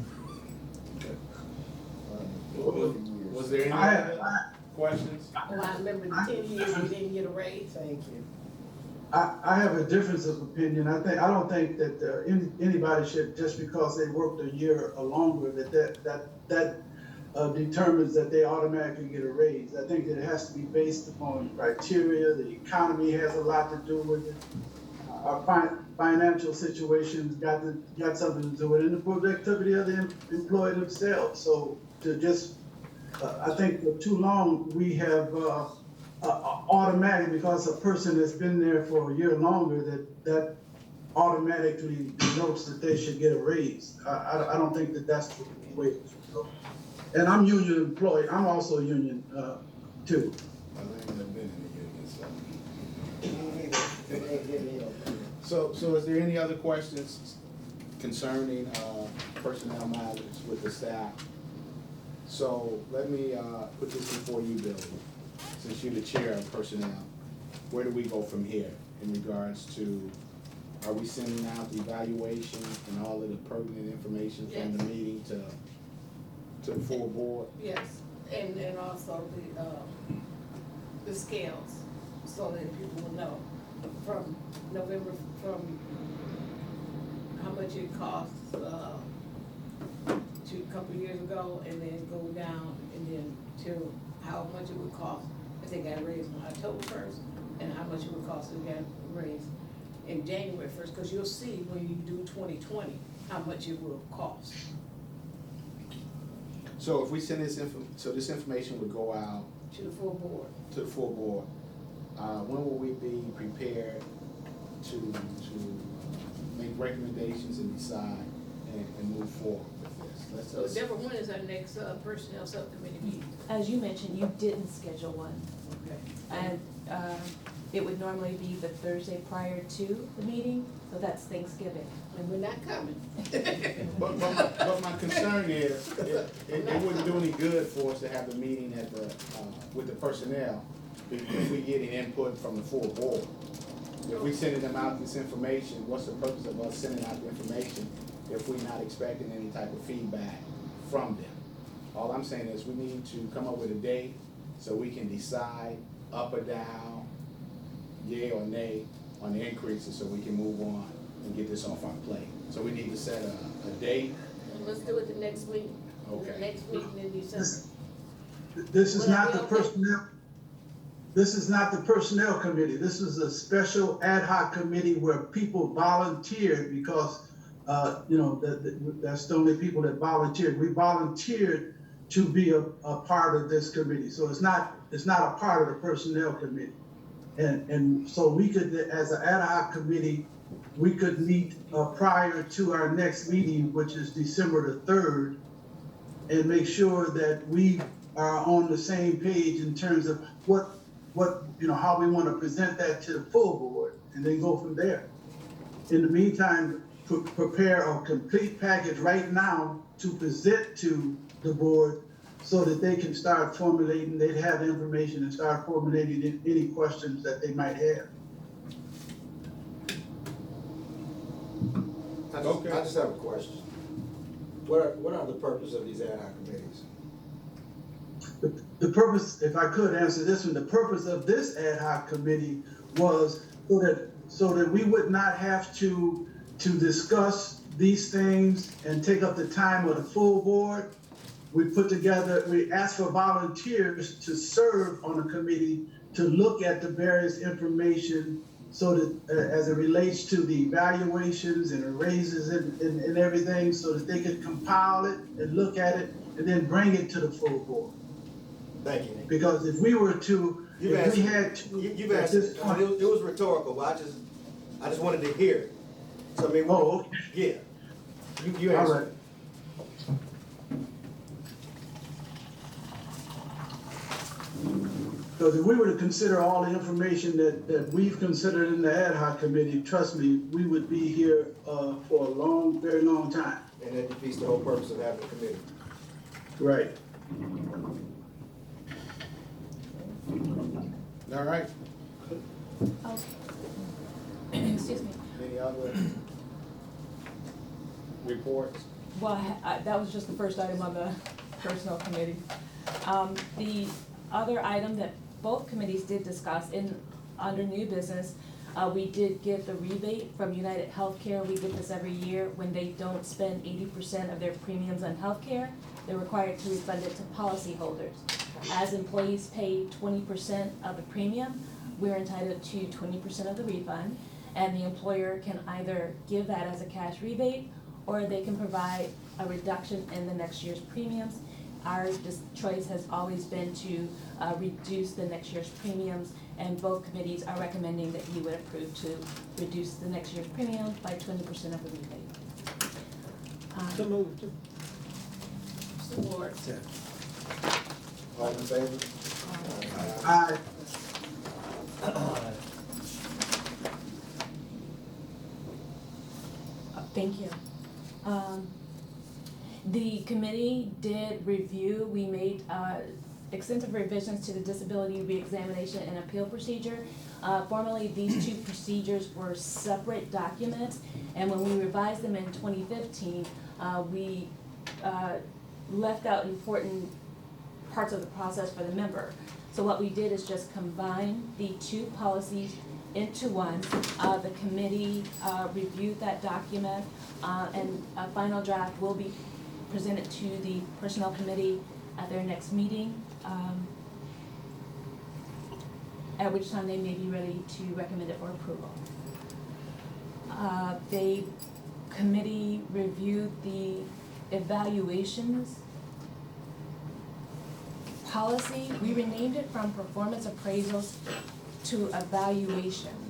Was there any other questions? Oh, I remember the 10 years we didn't get a raise. Thank you. I have a difference of opinion. I don't think that anybody should, just because they worked a year or longer, that determines that they automatically get a raise. I think that it has to be based upon criteria. The economy has a lot to do with it. Our financial situations got something to do with it, and the productivity of the employee themselves. So to just, I think for too long we have automatic, because a person that's been there for a year longer, that automatically denotes that they should get a raise. I don't think that that's the way it should go. And I'm union employed. I'm also union too. I think I've been in the union, so is there any other questions concerning personnel matters with the staff? So let me put this before you, Billy. Since you're the chair of personnel, where do we go from here in regards to, are we sending out the evaluation and all of the pertinent information from the meeting to the full board? Yes, and also the scales, so that people will know from November, from how much it costs to a couple of years ago, and then go down, and then to how much it would cost if they got raised on October 1st, and how much it would cost if they got raised in January 1st, because you'll see when you do 2020, how much it will cost. So if we send this this information would go out To the full board. to the full board. When will we be prepared to make recommendations and decide and move forward with this? So Deborah, when is our next personnel subcommittee meeting? As you mentioned, you didn't schedule one, Okay. and it would normally be the Thursday prior to the meeting, so that's Thanksgiving. And we're not coming. But my concern is, it wouldn't do any good for us to have the meeting at with the personnel if we get an input from the full board. If we sending them out this information, what's the purpose of us sending out the information if we're not expecting any type of feedback from them? All I'm saying is we need to come up with a date so we can decide up or down, yay or nay, on the increases so we can move on and get this off our plate. So we need to set a date. Let's do it the next week. Okay. The next meeting in December. This is Will that not be the okay? personnel. This is not the personnel committee. This is a special ad hoc committee where people volunteered because, that's the only people that volunteered. We volunteered to be a part of this committee. So it's not a part of the personnel committee. And so we could, as an ad hoc committee, we could meet prior to our next meeting, which is December the 3rd, and make sure that we are on the same page in terms of how we want to present that to the full board, and then go from there. In the meantime, prepare a complete package right now to present to the board so that they can start formulating, they'd have information and start formulating any questions that they might have. I just have a question. What are the purpose of these ad hoc committees? The purpose, if I could answer this one, the purpose of this ad hoc committee was so that we would not have to discuss these things and take up the time of the full board. We asked for volunteers to serve on a committee to look at the various information so that as it relates to the evaluations and the raises and everything, so that they could compile it and look at it and then bring it to the full board. Thank you, Nick. Because if we were to, You've if we answered, had to, you've at answered, this I mean, point. it was rhetorical, but I just wanted to hear it. So I mean, Oh, okay. Yeah, you All answered. right. Because if we were to consider all the information that we've considered in the ad hoc committee, trust me, we would be here for a long, very long time. And that defeats the whole purpose of having a committee. Right. All right, Okay. Excuse me. any other reports? Well, that was just the first item on the personnel committee. The other item that both committees did discuss under new business, we did give the rebate from United Healthcare. We get this every year. When they don't spend 80% of their premiums on healthcare, they're required to refund it to policyholders. As employees pay 20% of the premium, we're entitled to 20% of the refund, and the employer can either give that as a cash rebate, or they can provide a reduction in the next year's premiums. Our choice has always been to reduce the next year's premiums, and both committees are recommending that you would approve to reduce the next year's premium by 20% of the rebate. So moved. Support. All in favor? Aye. Thank you. The committee did review, we made extensive revisions to the disability reexamination and appeal procedure. Formerly, these two procedures were separate documents, and when we revised them in 2015, we left out important parts of the process for the member. So what we did is just combine the two policies into one. The committee reviewed that document, and a final draft will be presented to the personnel committee at their next meeting, at which time they may be ready to recommend it for approval. The committee reviewed the evaluations policy. We renamed it from performance appraisals to evaluations.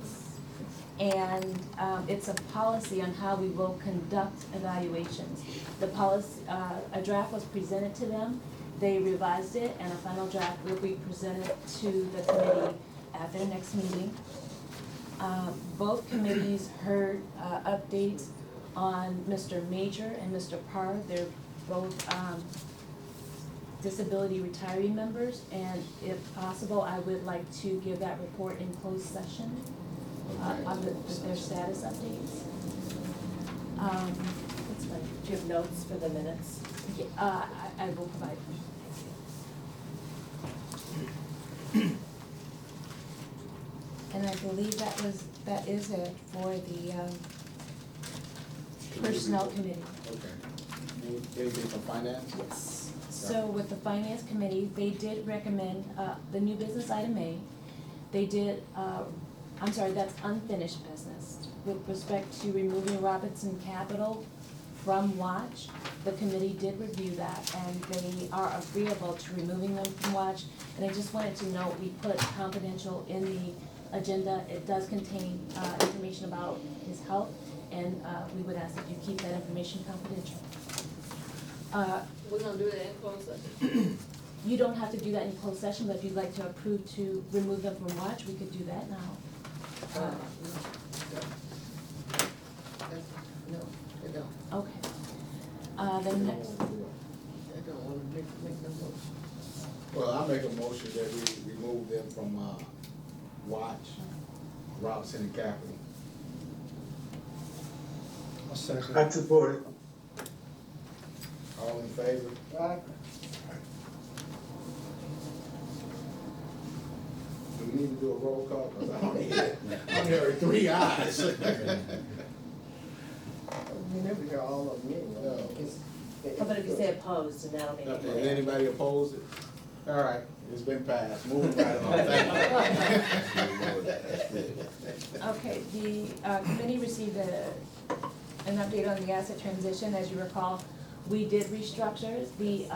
And it's a policy on how we will conduct evaluations. The policy, a draft was presented to them, they revised it, and a final draft will be presented to the committee at their next meeting. Both committees heard updates on Mr. Major and Mr. Parr. They're both disability retiree members, and if possible, I would like to give that report in closed session on their status updates. Do you have notes for the minutes? Yeah, I will provide them. And I believe that is it for the personnel committee. Okay. Anything from finance? Yes. So with the finance committee, they did recommend the new business item A. They did, I'm sorry, that's unfinished business. With respect to removing Robinson Capital from Watch, the committee did review that, and they are agreeable to removing them from Watch. And I just wanted to note, we put confidential in the agenda. It does contain information about his health, and we would ask that you keep that information confidential. We're gonna do that in closed session. You don't have to do that in closed session, but if you'd like to approve to remove them from Watch, we could do that now. No, they don't. Okay. Then next, They don't wanna make no motion. from, Watch, Robinson and Capital. I support it. All in favor? Do we need to do a roll call? Cause I only heard 3 ayes. We never hear all of them anyway. No. It's- How about if you say opposed, and that'll make it Okay, clear. anybody oppose it? All right, it's been passed, moving right along, thank you. Okay, the committee received an update on the asset transition. As you recall, we did restructure the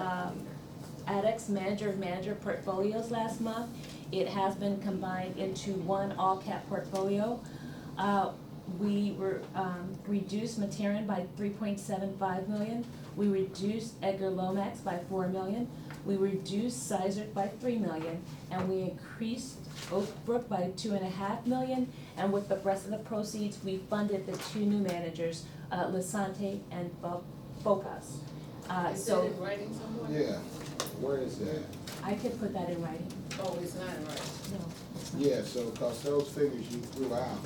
ADEX manager portfolios last month. It has been combined into one all-cap portfolio. We were reduced Materin by 3.75 million. We reduced Edgar Lomax by 4 million. We reduced Sizert by 3 million, and we increased Oak Brook by 2.5 million. And with the rest of the proceeds, we funded the 2 new managers, Lasante and Focus. Is that in writing somewhere? Yeah, where is that? I could put that in writing. Oh, it's not in writing. No. Yeah, so, cause those figures you threw out.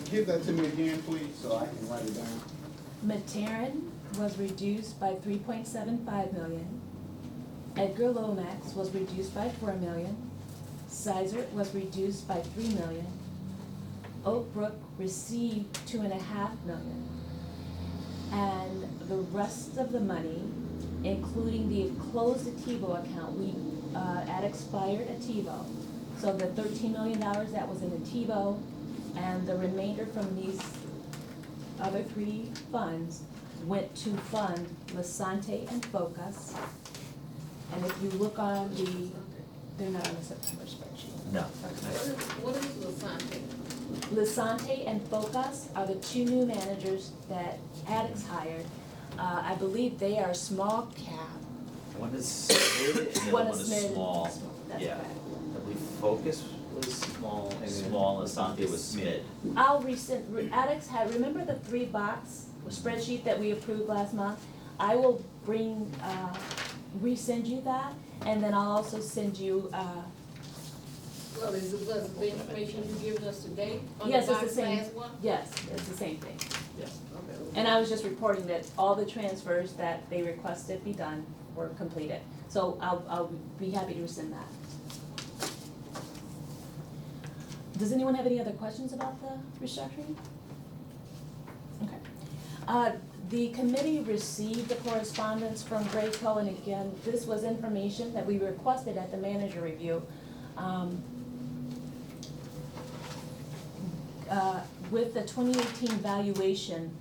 Give that to me again, please, so I can write it down. Materin was reduced by 3.75 million. Edgar Lomax was reduced by 4 million. Sizert was reduced by 3 million. Oak Brook received 2.5 million. And the rest of the money, including the closed Ativo account, we had expired Ativo. So the $13 million that was in Ativo and the remainder from these other 3 funds went to fund Lasante and Focus. And if you look on they're not on the September spreadsheet. No. What is Lasante? Lasante and Focus are the 2 new managers that ADEX hired. I believe they are small cap. One is mid and the other one is mid and small. That's Yeah. correct. I believe Focus was small and Asante was mid. I'll ADEX had, remember the 3-box spreadsheet that we approved last month? I will resend you that, and then I'll also send you, Well, was the information you given us today on the yes, it's the box same, last one? yes, it's the same thing. Yes. Okay. And I was just reporting that all the transfers that they requested be done were completed. So I'll be happy to resend that. Does anyone have any other questions about the restructuring? Okay. The committee received the correspondence from Graco, and again, this was information that we requested at the manager review. With the 2018 valuation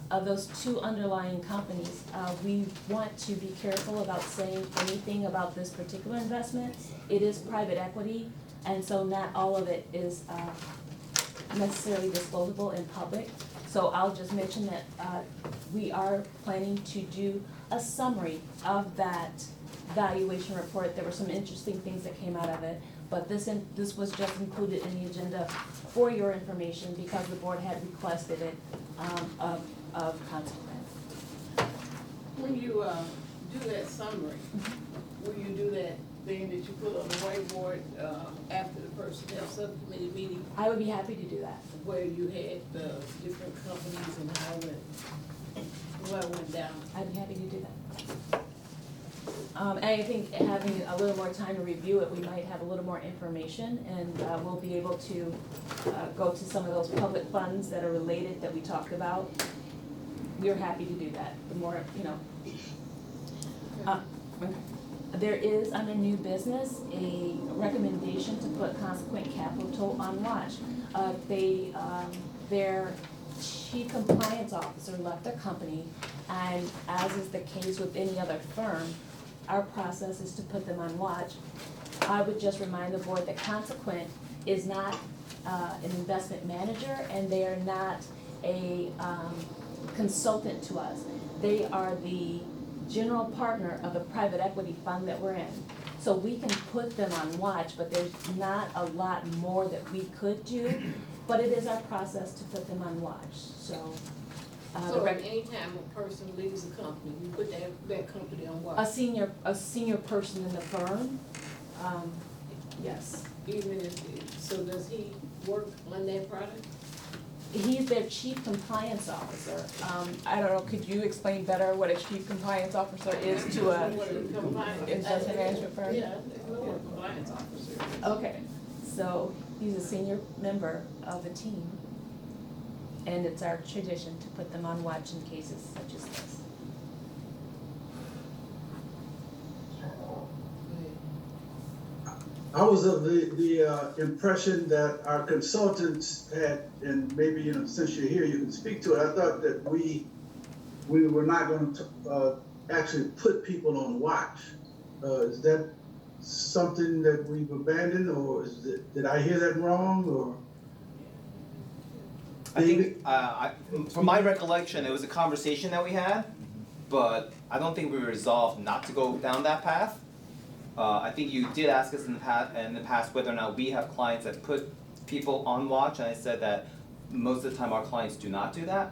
of those 2 underlying companies, we want to be careful about saying anything about this particular investment. It is private equity, and so not all of it is necessarily disclosable in public. So I'll just mention that we are planning to do a summary of that valuation report. There were some interesting things that came out of it, but this was just included in the agenda for your information because the board had requested it of consequence. When you do that summary, will you do that thing that you put on the whiteboard after the personnel subcommittee meeting I would be happy to do that. where you had the different companies and how it went down? I'd be happy to do that. And I think having a little more time to review it, we might have a little more information, and we'll be able to go to some of those public funds that are related that we talked about. We're happy to do that, the more, okay. There is, under new business, a recommendation to put Consequent Capital on watch. Their chief compliance officer left the company, and as is the case with any other firm, our process is to put them on watch. I would just remind the board that Consequent is not an investment manager, and they are not a consultant to us. They are the general partner of the private equity fund that we're in. So we can put them on watch, but there's not a lot more that we could do, but it is our process to put them on watch, so. So anytime a person leaves a company, you put that company on what? A senior person in the firm Yes. Even if, so does he work on that product? He's their chief compliance officer. I don't know, could you explain better what a chief compliance officer is to a investment management firm? Yeah, a compliance officer. Okay, so he's a senior member of the team, and it's our tradition to put them on watch in cases such as this. I was of the impression that our consultants had, and maybe, since you're here, you can speak to it. I thought that we were not going to actually put people on watch. Is that something that we've abandoned, or did I hear that wrong, or? I think, from my recollection, it was a conversation that we had, but I don't think we resolved not to go down that path. I think you did ask us in the past whether or not we have clients that put people on watch, and I said that most of the time our clients do not do that.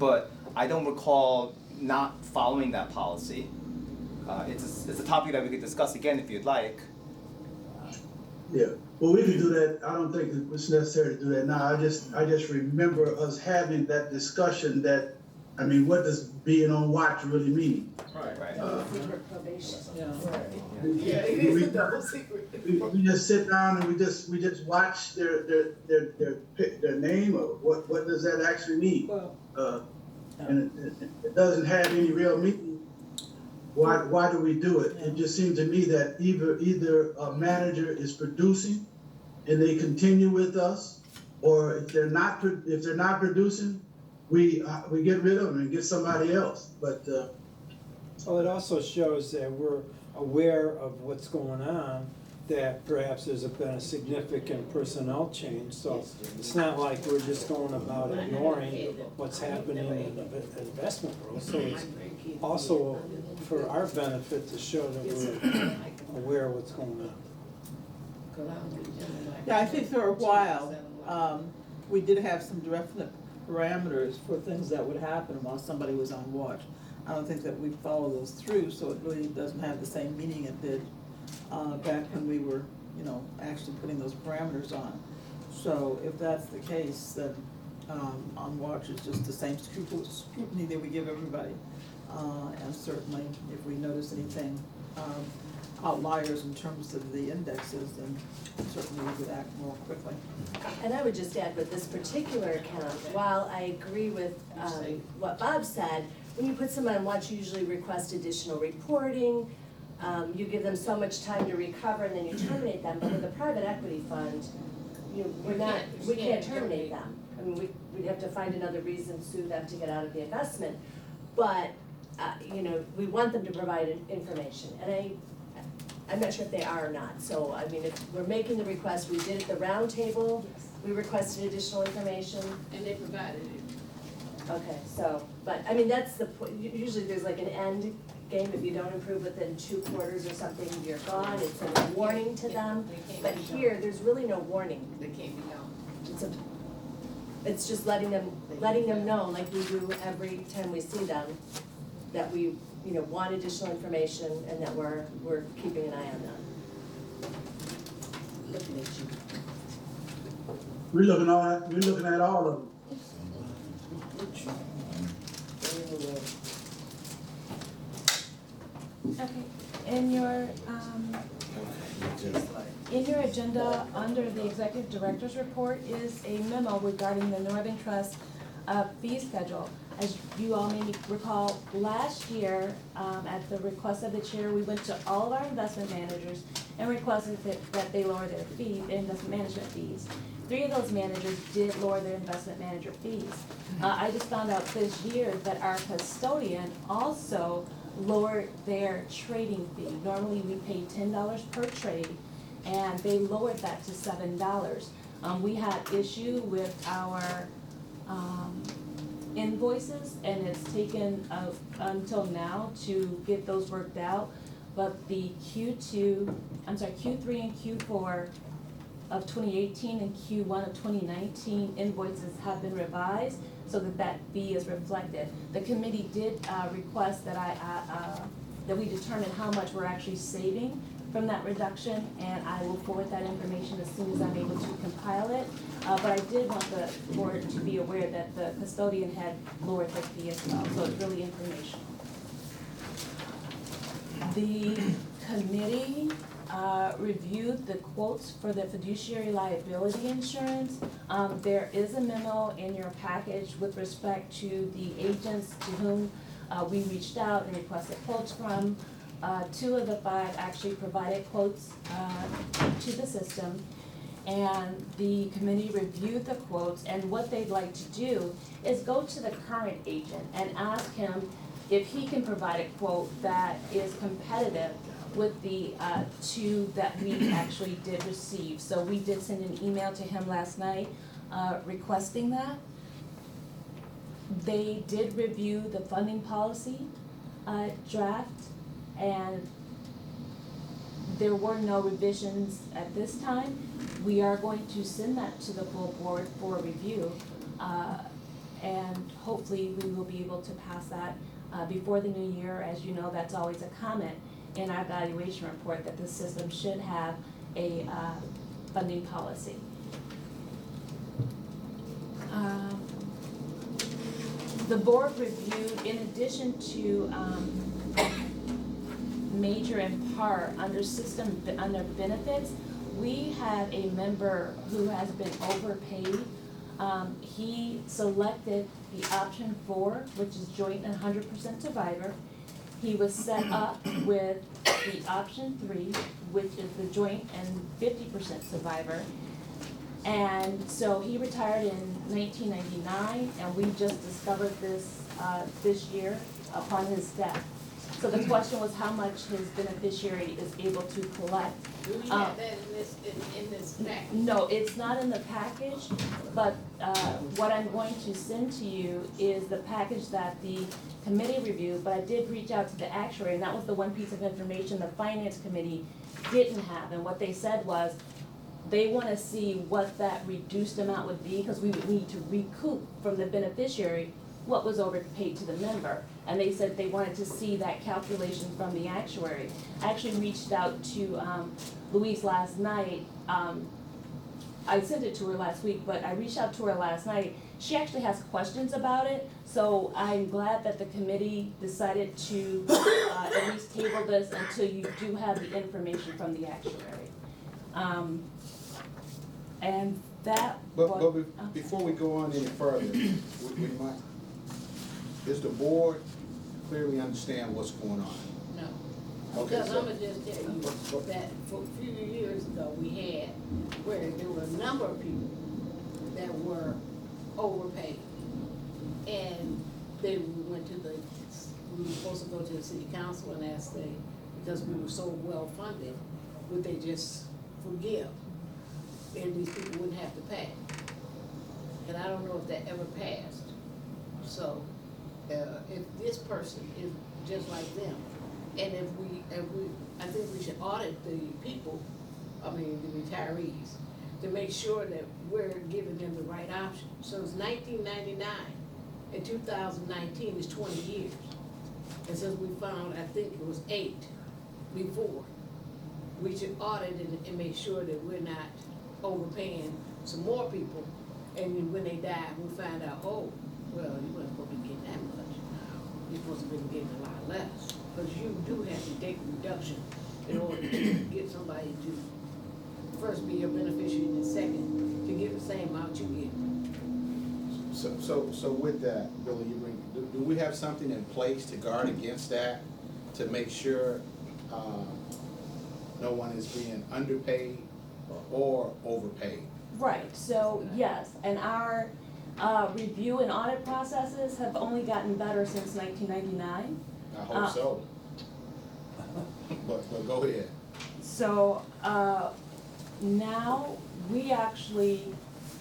But I don't recall not following that policy. It's a topic that we could discuss again if you'd like. Yeah, well, we can do that. I don't think it's necessary to do that now. I just remember us having that discussion that, what does being on watch really mean? Right. Secret probation. We just sit down and we just watch their name, or what does that actually mean? And it doesn't have any real meaning. Why do we do it? It just seems to me that either a manager is producing and they continue with us, or if they're not producing, we get rid of them and get somebody else. But Well, it also shows that we're aware of what's going on, that perhaps there's been a significant personnel change. So it's not like we're just going about ignoring what's happening in the investment world. So it's also for our benefit to show that we're aware of what's going on. Yeah, I think for a while, we did have some definite parameters for things that would happen while somebody was on watch. I don't think that we follow those through, so it really doesn't have the same meaning it did back when we were, actually putting those parameters on. So if that's the case, then on watch is just the same scrutiny that we give everybody. And certainly if we notice anything outliers in terms of the indexes, then certainly we would act more quickly. And I would just add with this particular account, while I agree with what Bob said, when you put someone on watch, you usually request additional reporting. You give them so much time to recover and then you terminate them. But with a private equity fund, we can't terminate them. We'd have to find another reason to sue them to get out of the investment. But we want them to provide information, and I'm not sure if they are or not. So if we're making the request, we did at the round table. We requested additional information, And they provided it. Okay, so, but, that's the point, usually there's like an end game, if you don't improve within 2 quarters or something, you're gone, it's a warning to them. But here, there's really no warning. They can't be gone. It's just letting them know, like we do every time we see them, that we, want additional information and that we're keeping an eye on them. Looking at you. we're looking at all of them. Okay, in your agenda, under the executive director's report is a memo regarding the Northern Trust fee schedule. As you all may recall, last year, at the request of the chair, we went to all of our investment managers and requested that they lower their investment management fees. 3 of those managers did lower their investment manager fees. I just found out this year that our custodian also lowered their trading fee. Normally we pay $10 per trade, and they lowered that to $7. We had issue with our invoices, and it's taken until now to get those worked out. But the Q3 and Q4 of 2018 and Q1 of 2019 invoices have been revised so that fee is reflected. The committee did request that that we determine how much we're actually saving from that reduction, and I will forward that information as soon as I'm able to compile it. But I did want the board to be aware that the custodian had lowered their fee as well, so it's really informational. The committee reviewed the quotes for the fiduciary liability insurance. There is a memo in your package with respect to the agents to whom we reached out and requested quotes from. 2 of the 5 actually provided quotes to the system, and the committee reviewed the quotes, and what they'd like to do is go to the current agent and ask him if he can provide a quote that is competitive with the 2 that we actually did receive. So we did send an email to him last night requesting that. They did review the funding policy draft, and there were no revisions at this time. We are going to send that to the full board for review, and hopefully we will be able to pass that before the new year. As you know, that's always a comment in our evaluation report that the system should have a funding policy. The board reviewed, in addition to major and part under benefits, we have a member who has been overpaid. He selected the option 4, which is joint and 100% survivor. He was set up with the option 3, which is the joint and 50% survivor. And so he retired in 1999, and we just discovered this this year upon his death. So the question was how much his beneficiary is able to collect. Do we have that in this package? No, it's not in the package, but what I'm going to send to you is the package that the committee reviewed, but I did reach out to the actuary, and that was the one piece of information the finance committee didn't have. And what they said was, they want to see what that reduced amount would be, because we would need to recoup from the beneficiary what was overpaid to the member. And they said they wanted to see that calculation from the actuary. I actually reached out to Louise last night. I sent it to her last week, but I reached out to her last night. She actually has questions about it, so I'm glad that the committee decided to at least table this until you do have the information from the actuary. And that Before we go on any further, we might, does the board clearly understand what's going on? No. Okay, Because so- I'm gonna just tell you that for a few years ago, we had where there were a number of people that were overpaid. And then we went to we were supposed to go to the city council and ask them, because we were so well funded, would they just forgive? And these people wouldn't have to pay. And I don't know if that ever passed. So, if this person is just like them, and if we, I think we should audit the people, I mean, the retirees, to make sure that we're giving them the right option. So it's 1999, and 2019 is 20 years. And since we found, I think it was 8 before, we should audit and make sure that we're not overpaying some more people, and then when they die, we find out, oh, well, you weren't supposed to be getting that much. You're supposed to be getting a lot less, because you do have to take a reduction in order to get somebody to first be your beneficiary and then second, to get the same amount you get. So with that, Billy, do we have something in place to guard against that, to make sure no one is being underpaid or overpaid? Right, so yes, and our review and audit processes have only gotten better since 1999. I hope so. But go ahead. So now we actually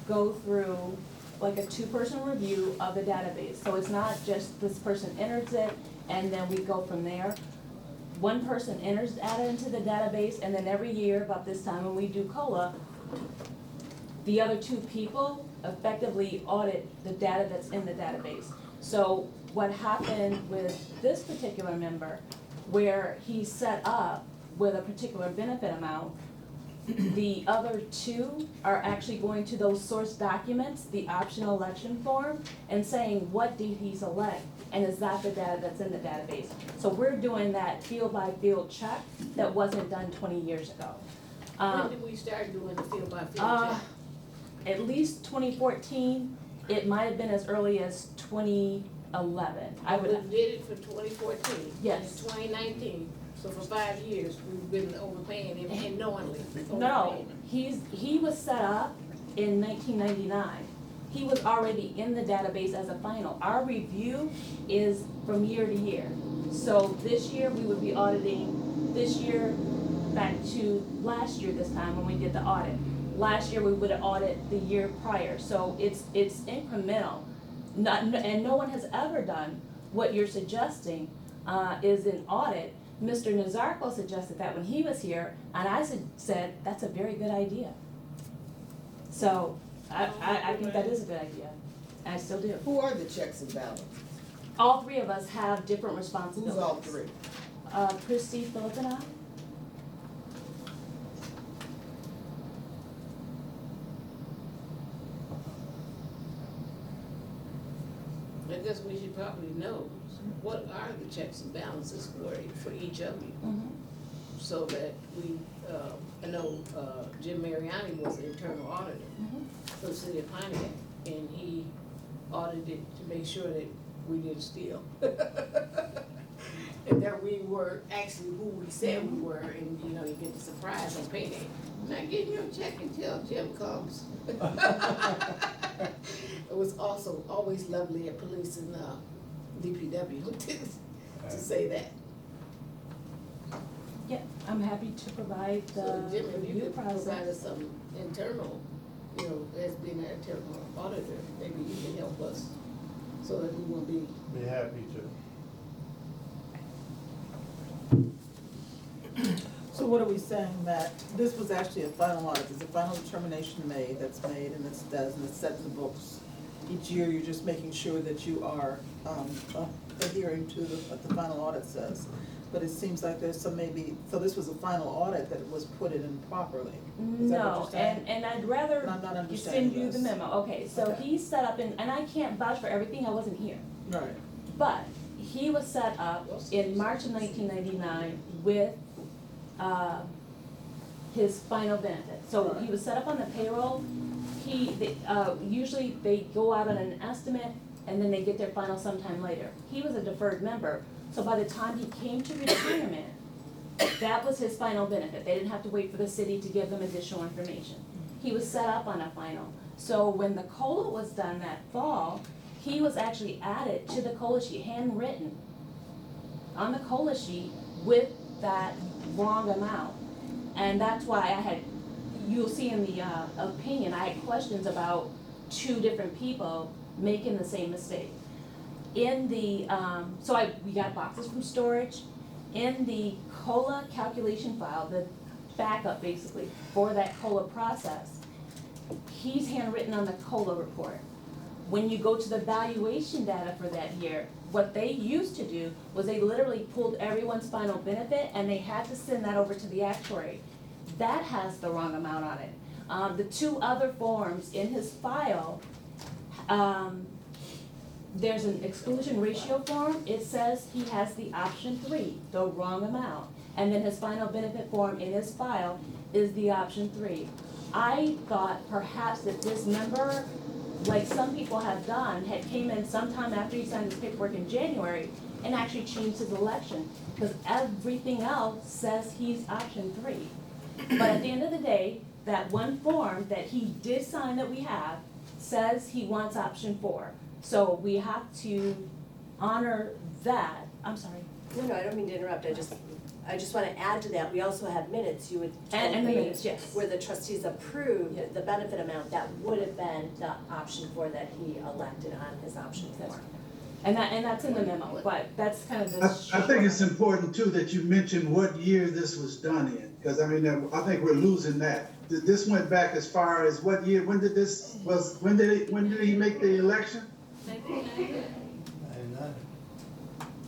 go through like a 2-person review of the database. So it's not just this person enters it and then we go from there. One person enters data into the database, and then every year about this time when we do COLA, the other 2 people effectively audit the data that's in the database. So what happened with this particular member, where he set up with a particular benefit amount. The other two are actually going to those source documents, the optional election form, and saying what did he select, and is that the data that's in the database? So we're doing that field by field check that wasn't done 20 years ago. When did we start doing the field by field check? At least 2014, it might have been as early as 2011. I We would, did it for 2014. Yes. And 2019, so for 5 years, we've been overpaying him and knowingly no, overpaying him. he was set up in 1999. He was already in the database as a final. Our review is from year to year. So this year, we would be auditing this year back to last year this time when we did the audit. Last year, we would have audited the year prior, so it's incremental. And no one has ever done what you're suggesting, is an audit. Mr. Nazarko suggested that when he was here, and I said, that's a very good idea. So, I think that is a good idea, I still do. Who are the checks and balances? All three of us have different responsibilities. Who's all three? Christy, Philip, and I. I guess we should probably know what are the checks and balances for each of you. Mhm. So that we, I know Jim Mariani was the internal auditor for the city of Pontiac, and he audited to make sure that we didn't steal. And that we were actually who we said we were, and you know, you get the surprise on payday. Not getting your check until Jim comes. It was also always lovely at police and DPW to say that. Yeah, I'm happy to provide the So Jim, if you review could provide process. us some internal, you know, as being an internal auditor, maybe you can help us so that we won't be. Be happy to. So what are we saying, that this was actually a final audit, there's a final determination that's made, and it's set in the books. Each year, you're just making sure that you are, adhering to what the final audit says. But it seems like there's some so this was a final audit that was put in improperly. Is that what No, you're saying? and I'd rather But I'm not send understanding you the this. memo. Okay, so Okay. he's set up and I can't vouch for everything, I wasn't here. Right. But he was set up in March of 1999 with his final benefit. So he was set up on the payroll. Usually they go out on an estimate and then they get their final sometime later. He was a deferred member, so by the time he came to retirement, that was his final benefit. They didn't have to wait for the city to give them additional information. He was set up on a final. So when the COLA was done that fall, he was actually added to the COLA sheet, handwritten on the COLA sheet with that wrong amount. And that's why you'll see in the opinion, I had questions about two different people making the same mistake. In the, we got boxes from storage. In the COLA calculation file, the backup basically for that COLA process, he's handwritten on the COLA report. When you go to the valuation data for that year, what they used to do was they literally pulled everyone's final benefit and they had to send that over to the actuary. That has the wrong amount on it. The two other forms in his file, there's an exclusion ratio form. It says he has the option 3, the wrong amount. And then his final benefit form in his file is the option 3. I thought perhaps that this member, like some people have done, had came in sometime after he signed his paperwork in January and actually changed his election, because everything else says he's option 3. But at the end of the day, that one form that he did sign that we have says he wants option 4. So we have to honor that. I'm sorry. No, I don't mean to interrupt, I just wanna add to that, we also have minutes, you would And told the me minutes, yes. where the trustees approved the benefit amount, that would have been the option 4 that he elected on his option 4. And that's in the memo, but that's kind of the. I think it's important too that you mention what year this was done in, because I mean, I think we're losing that. This went back as far as what year, when did he make the election? 1999.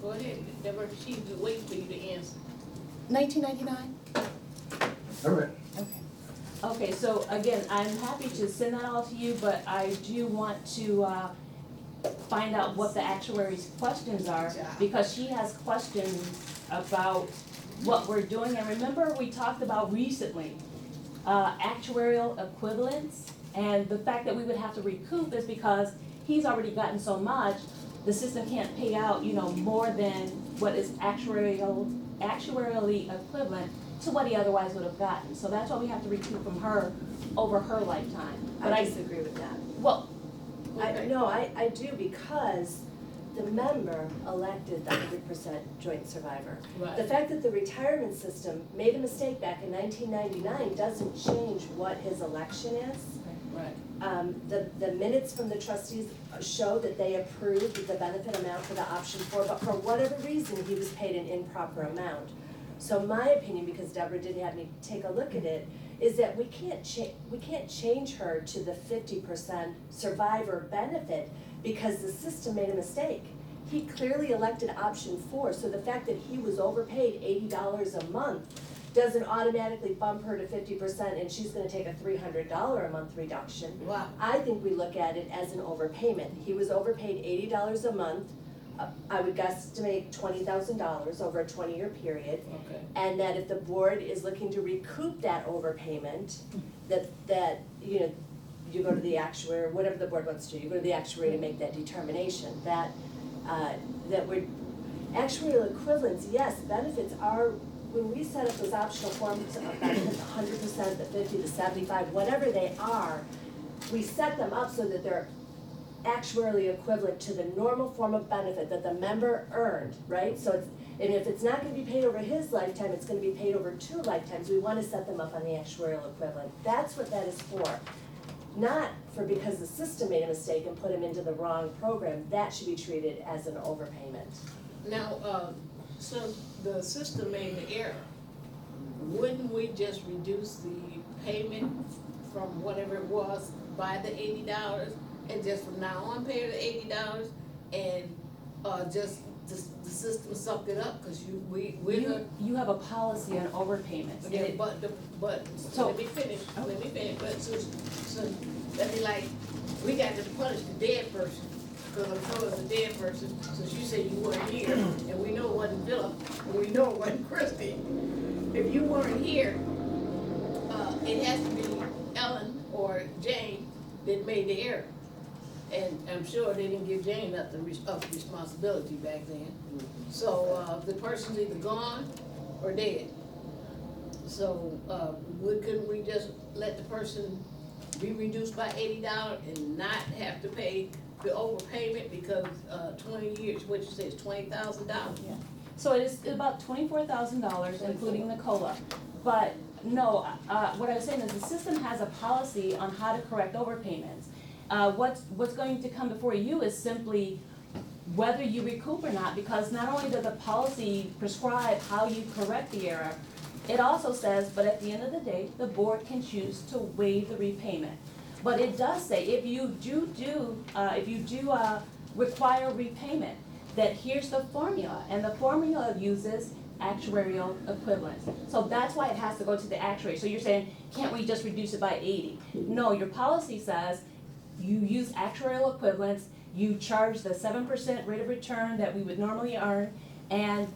Go ahead, Deborah, she's waiting for you to answer. 1999? All right. Okay, so again, I'm happy to send that all to you, but I do want to, find out what the actuary's questions are, because she has questions about what we're doing. And remember, we talked about recently, actuarial equivalence, and the fact that we would have to recoup is because he's already gotten so much, the system can't pay out, more than what is actuarially equivalent to what he otherwise would have gotten. So that's why we have to recoup from her over her lifetime. But I disagree with that. Well, I do, because the member elected the 100% joint survivor. Right. The fact that the retirement system made a mistake back in 1999 doesn't change what his election is. Right. The minutes from the trustees show that they approved the benefit amount for the option 4, but for whatever reason, he was paid an improper amount. So my opinion, because Deborah did have me take a look at it, is that we can't change her to the 50% survivor benefit because the system made a mistake. He clearly elected option 4, so the fact that he was overpaid $80 a month doesn't automatically bump her to 50% and she's gonna take a $300 a month reduction. Wow. I think we look at it as an overpayment. He was overpaid $80 a month. I would guesstimate $20,000 over a 20-year period. Okay. And that if the board is looking to recoup that overpayment, that you go to the actuary, whatever the board wants to do, you go to the actuary to make that determination. That would, actuarial equivalence, yes, benefits are, when we set up those optional forms of benefits, 100%, the 50, the 75, whatever they are, we set them up so that they're actuarially equivalent to the normal form of benefit that the member earned, right? So it's, and if it's not gonna be paid over his lifetime, it's gonna be paid over 2 lifetimes. We wanna set them up on the actuarial equivalent. That's what that is for. Not for because the system made a mistake and put him into the wrong program. That should be treated as an overpayment. Now, since the system made the error, wouldn't we just reduce the payment from whatever it was by the $80 and just from now on pay the $80 and just the system sucked it up because you have a policy on overpayments. Yeah, but So- let me finish. But so that'd be like we got to punish the dead person because I'm sure it's a dead person. Since you say you weren't here, and we know it wasn't Philip, and we know it wasn't Christie. If you weren't here, it has to be Ellen or Jane that made the error. And I'm sure they didn't give Jane nothing of responsibility back then. So the person's either gone or dead. So couldn't we just let the person be reduced by $80 and not have to pay the overpayment because 20 years, what you say is $20,000? Yeah. So it is about $24,000, including the COLA. But no, what I was saying is the system has a policy on how to correct overpayments. What's going to come before you is simply whether you recoup or not, because not only does the policy prescribe how you correct the error, it also says, but at the end of the day, the board can choose to waive the repayment. But it does say, if you do require repayment, that here's the formula, and the formula uses actuarial equivalence. So that's why it has to go to the actuary. So you're saying, can't we just reduce it by 80? No, your policy says you use actuarial equivalence, you charge the 7% rate of return that we would normally earn, and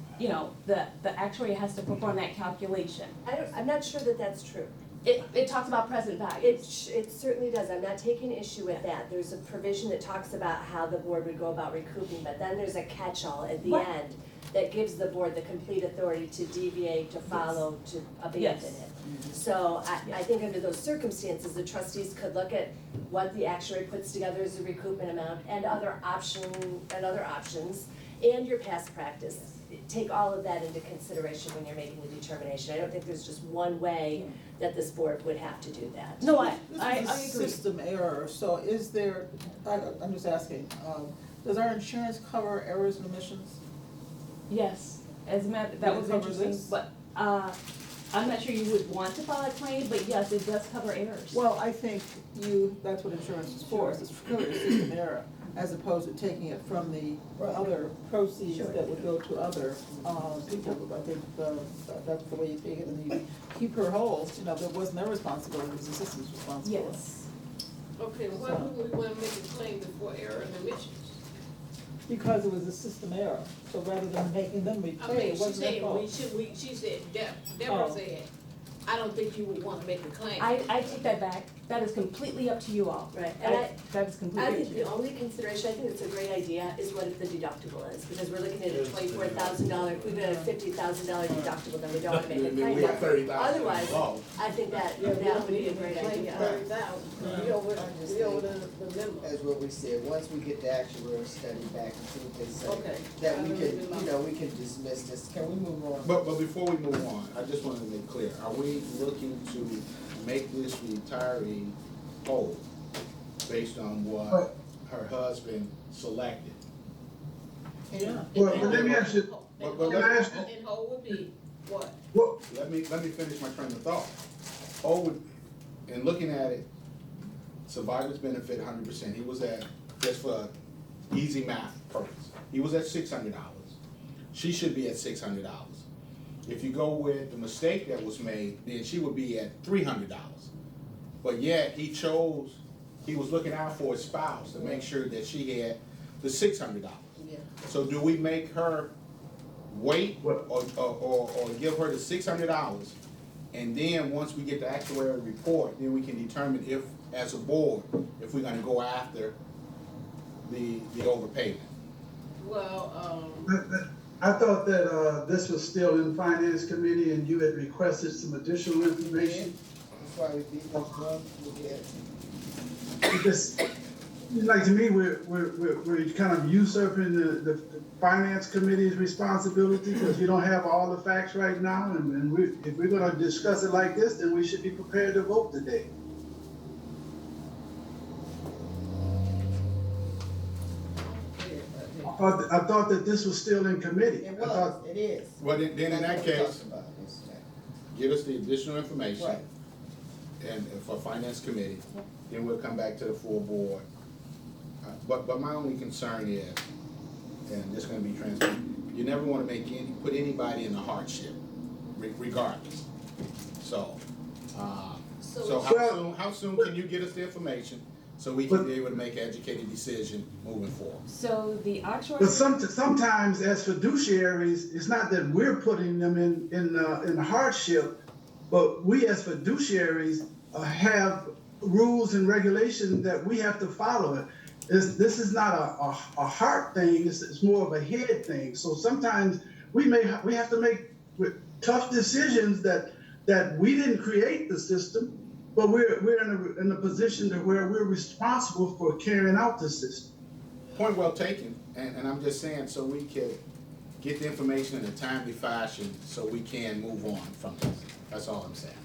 the actuary has to perform that calculation. I'm not sure that that's true. It talks about present value. It certainly does. I'm not taking issue with that. There's a provision that talks about how the board would go about recouping, but then there's a catch-all at the end that gives the board the complete authority to deviate, to follow, to abandon it. So I think under those circumstances, the trustees could look at what the actuary puts together as a recoupment amount and other options, and your past practice. Take all of that into consideration when you're making the determination. I don't think there's just one way that this board would have to do that. No, I This is a agree. system error, so is there, I'm just asking, does our insurance cover errors and omissions? Yes, as a matter, that Would it was cover interesting, this? but, I'm not sure you would want to file a claim, but yes, it does cover errors. Well, I think that's what insurance is for, is to cover the system error, as opposed to taking it from the other proceeds that would go to other, people. I think, that's the way you take it, and you keep her whole, you know, there was no responsibility, it was the system's responsibility. Yes. Okay, why would we wanna make a claim before error and omissions? Because it was a system error, so rather than making them I mean, repay, it she wasn't their said, fault. she said, Deborah Oh. said, I don't think you would wanna make a claim. I take that back. That is completely up to you all. Right, and That is completely I up to think you. the only consideration, I think it's a great idea, is what if the deductible is, because we're looking at a $24,000, if we got a $50,000 deductible, then we don't wanna make a Then claim. we have 30,000 Otherwise, involved. I think that would be a great idea. We over the memo. As what we said, once we get the actuarial study back and see what they say, Okay. that we can, you know, we can dismiss this. Can we move on? But before we move on, I just wanted to make clear, are we looking to make this retiree whole based on what her husband selected? Yeah. Well, let me ask you, But can I ask, And whole would be what? what, Let me finish my train of thought. Oh, in looking at it, survivor's benefit 100%, he was at, just for easy math purpose, he was at $600. She should be at $600. If you go with the mistake that was made, then she would be at $300. But yet, he was looking out for his spouse to make sure that she had the $600. Yeah. So do we make her wait or give her the $600? And then, once we get the actuarial report, then we can determine if, as a board, if we're gonna go after the overpayment. Well, I thought that, this was still in finance committee and you had requested some additional information. That's why we beat this drum. Because, like, to me, we're kind of usurping the finance committee's responsibility because you don't have all the facts right now, and if we're gonna discuss it like this, then we should be prepared to vote today. I thought that this was still in committee. It I thought- was, it is. Well, then in that That's what we case, talked about yesterday. give us the additional information. Right. And for finance committee, then we'll come back to the full board. But my only concern is, and this is gonna be transparent, you never wanna put anybody in a hardship, regardless. So how soon can you get us the information so we can be able to make an educated decision moving forward? So the actuary. But sometimes as fiduciaries, it's not that we're putting them in hardship, but we as fiduciaries have rules and regulations that we have to follow. This is not a heart thing, it's more of a head thing. So sometimes we have to make tough decisions that we didn't create the system, but we're in a position to where we're responsible for carrying out the system. Point well taken, and I'm just saying, so we can get the information in a timely fashion so we can move on from this. That's all I'm saying.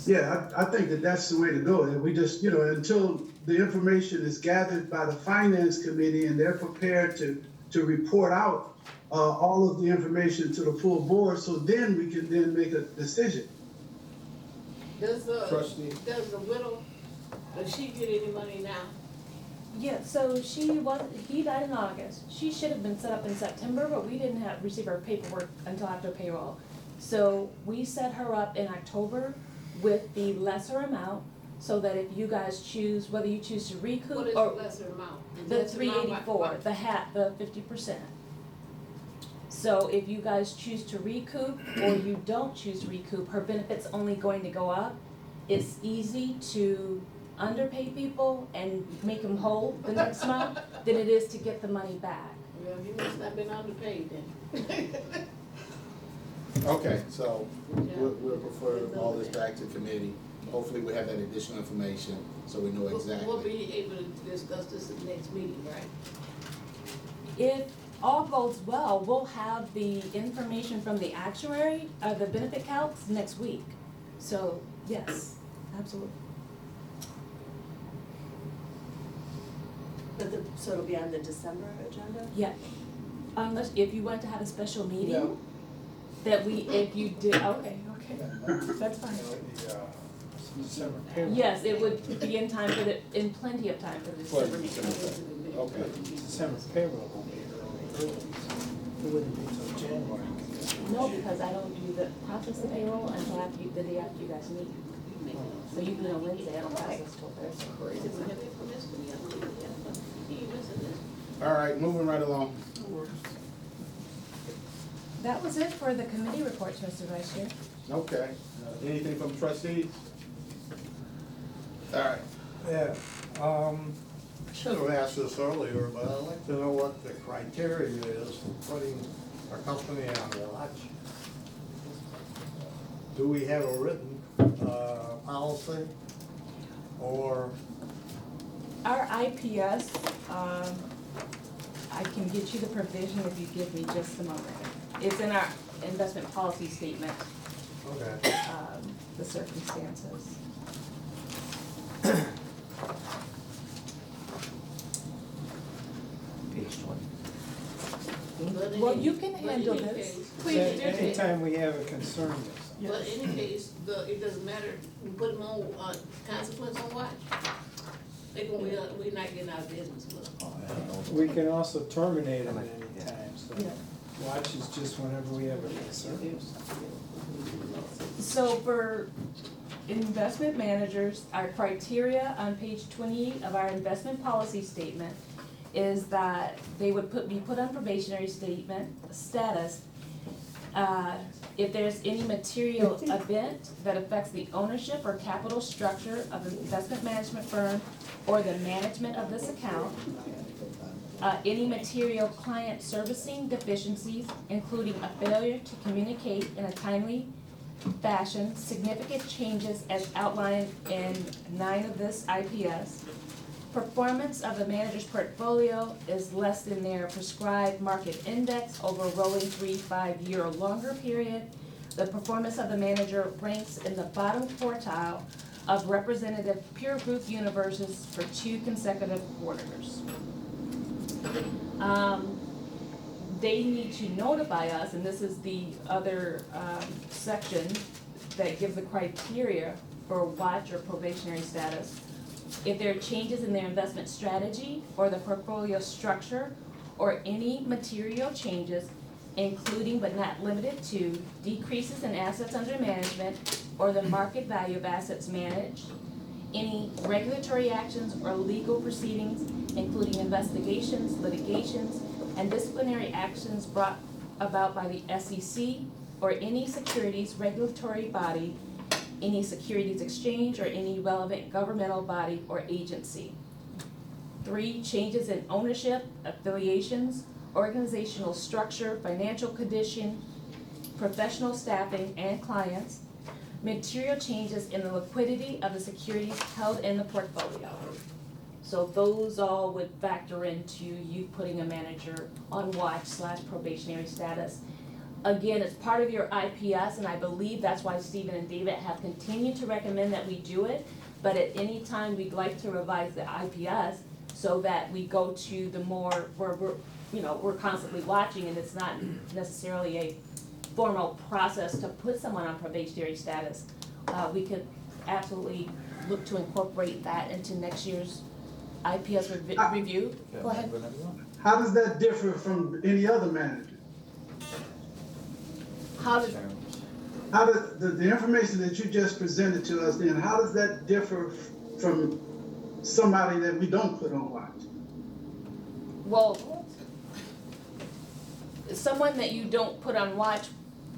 Yeah, I think that's the way to go. And we just, until the information is gathered by the finance committee and they're prepared to report out all of the information to the full board, so then we can then make a decision. does Trustee. the widow, does she get any money now? Yeah, so he died in August. She should have been set up in September, but we didn't receive our paperwork until after payroll. So we set her up in October with the lesser amount, so that if you guys choose, whether you choose to recoup What is the or lesser amount? the 384, the 50%. So if you guys choose to recoup or you don't choose to recoup, her benefit's only going to go up. It's easy to underpay people and make them whole the next month than it is to get the money back. Well, you must not been underpaid then. Okay, so we'll refer all this back to committee. Hopefully we have that additional information so we know exactly. We'll be able to discuss this at the next meeting, right? If all goes well, we'll have the information from the actuary, the benefit calcs next week. So, yes, absolutely. So it'll be on the December agenda? Yeah, unless, if you want to have a special meeting. No. That we, if you did, okay, that's fine. December payroll. Yes, it would be in time for in plenty of time for the December meeting. Okay. December payroll will be early. It wouldn't be till January. No, because I don't do the process the payroll until after the day after you guys meet. So you do it on Wednesday, I don't process till Thursday. All right, moving right along. That was it for the committee reports, Mr. Vice Chair. Okay, anything from trustees? All right. Yeah, should have asked this earlier, but I'd like to know what the criteria is for putting our company on watch. Do we have a written, policy, or? Our IPS, I can get you the provision if you give me just a moment. It's in our investment policy statement, Okay. the circumstances. Page 20. Well, you can handle this. Please, Anytime we have a concern, but in any case, it doesn't matter, we put them on, consequence on watch. They gonna, we're not getting out of business with them. we can also terminate them at any time, so Yeah. watch is just whenever we have a concern. So for investment managers, our criteria on page 28 of our investment policy statement is that they would be put on probationary status if there's any material event that affects the ownership or capital structure of an investment management firm or the management of this account, any material client servicing deficiencies, including a failure to communicate in a timely fashion, significant changes as outlined in 9 of this IPS, performance of the manager's portfolio is less than their prescribed market index over a rolling 3, 5 year or longer period. The performance of the manager ranks in the bottom quartile of representative peer group universes for 2 consecutive quarters. They need to notify us, and this is the other section that gives the criteria for watch or probationary status. If there are changes in their investment strategy or the portfolio structure or any material changes, including but not limited to decreases in assets under management or the market value of assets managed, any regulatory actions or legal proceedings, including investigations, litigations, and disciplinary actions brought about by the SEC or any securities regulatory body, any securities exchange, or any relevant governmental body or agency. 3, changes in ownership, affiliations, organizational structure, financial condition, professional staffing, and clients. Material changes in the liquidity of the securities held in the portfolio. So those all would factor into you putting a manager on watch / probationary status. Again, it's part of your IPS, and I believe that's why Stephen and David have continued to recommend that we do it. But at any time, we'd like to revise the IPS so that we go to the more, where we're constantly watching, and it's not necessarily a formal process to put someone on probationary status. We could absolutely look to incorporate that into next year's IPS review. Go ahead. How does that differ from any other manager? How does, the information that you just presented to us then, how does that differ from somebody that we don't put on watch? well, someone that you don't put on watch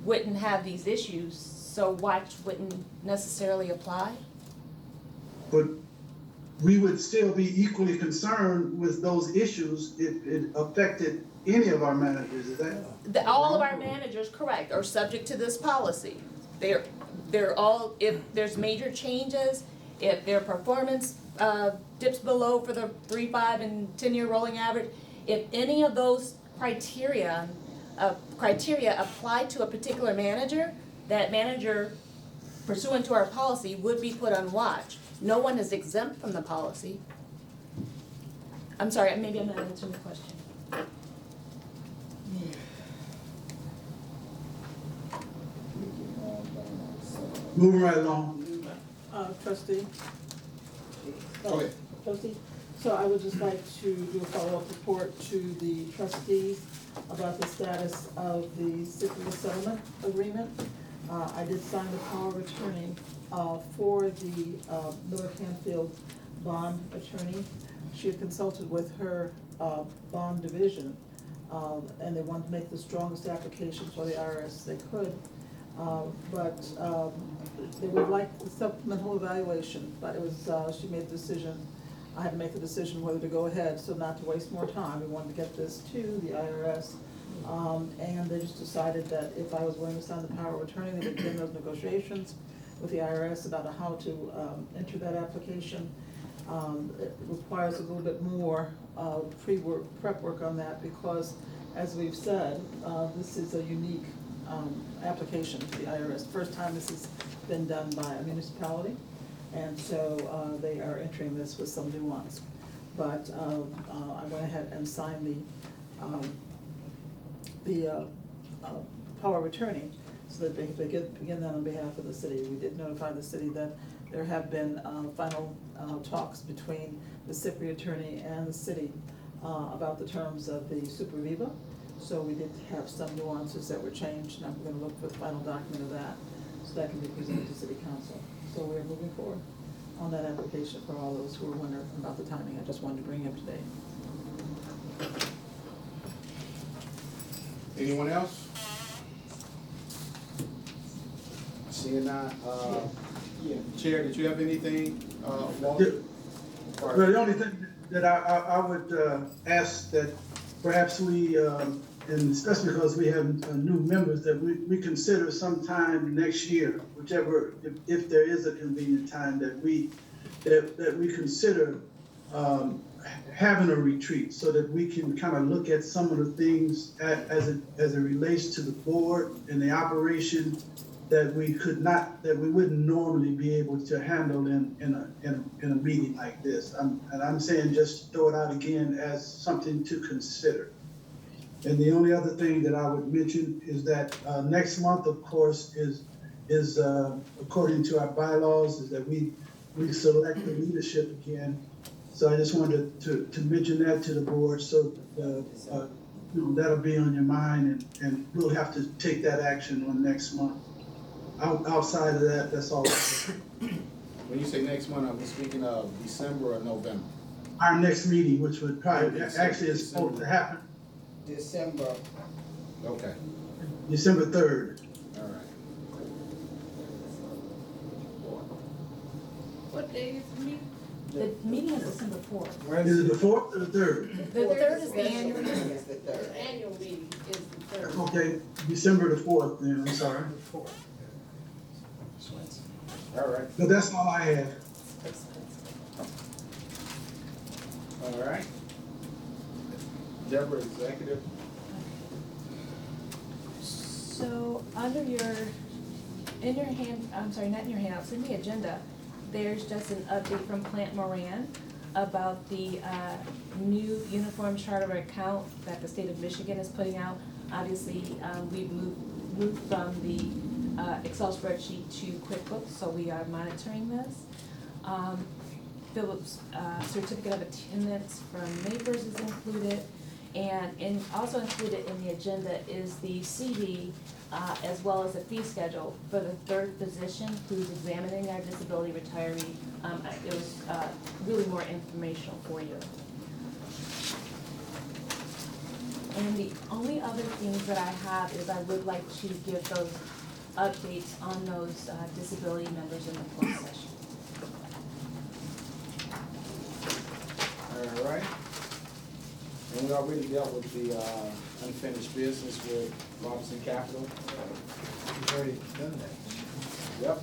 wouldn't have these issues, so watch wouldn't necessarily apply? But we would still be equally concerned with those issues if it affected any of our managers, is that? All of our managers, correct, are subject to this policy. They're all, if there's major changes, if their performance dips below for the 3, 5, and 10-year rolling average, if any of those criteria apply to a particular manager, that manager pursuant to our policy would be put on watch. No one is exempt from the policy. I'm sorry, maybe I'm not answering the question. Moving right along. Trustee? Go ahead. Trustee, so I would just like to do a follow-up report to the trustees about the status of the City settlement agreement. I did sign the power of attorney, for the, Miller Canfield bond attorney. She had consulted with her, bond division, and they wanted to make the strongest application for the IRS they could. But they would like the supplemental evaluation, but it was, she made the decision, I had to make the decision whether to go ahead, so not to waste more time, we wanted to get this to the IRS. And they just decided that if I was willing to sign the power of attorney, they would begin those negotiations with the IRS about how to enter that application. It requires a little bit more prep work on that because, as we've said, this is a unique application to the IRS. First time this has been done by a municipality, and so they are entering this with some nuance. But I went ahead and signed the power of attorney so that they could begin that on behalf of the city. We did notify the city that there have been final talks between the Cypriot attorney and the city about the terms of the Super Viva. So we did have some nuances that were changed, and I'm gonna look for the final document of that, so that can be presented to city council. So we're moving forward on that application for all those who are wondering about the timing. I just wanted to bring you up to date. Anyone else? Seeing none, Chair, did you have anything, Walter? Well, the only thing that I would ask that perhaps we, and especially because we have new members, that we consider sometime next year, whichever, if there is a convenient time, that we consider having a retreat so that we can kind of look at some of the things as it relates to the board and the operation that we wouldn't normally be able to handle in a meeting like this. And I'm saying just throw it out again as something to consider. And the only other thing that I would mention is that next month, of course, is according to our bylaws, is that we select the leadership again. So I just wanted to mention that to the board, so that'll be on your mind, and we'll have to take that action on next month. Outside of that, that's all. When you say next month, are we speaking of December or November? Our next meeting, which would probably, actually is supposed to happen December. Okay, December 3rd. all right. What day is the meeting? The meeting is December 4th. Is it the 4th or the 3rd? The 3rd is the annual meeting. Is the The third. annual meeting is the third. Okay, December the 4th, then, I'm sorry. All right, But that's all I have. all right. Deborah, executive. So under in your hand, I'm sorry, not in your handouts, in the agenda, there's just an update from Plant Moran about the new uniform chart of account that the state of Michigan is putting out. Obviously, we've moved from the Excel spreadsheet to QuickBooks, so we are monitoring this. Philip's certificate of attendance from neighbors is included, and also included in the agenda is the CD as well as the fee schedule for the third physician who's examining our disability retiree. It was really more informational for you. And the only other things that I have is I would like to give those updates on those disability members in the closed session. All right. And we already dealt with the unfinished business with Robinson Capital. We've already done that. Yep.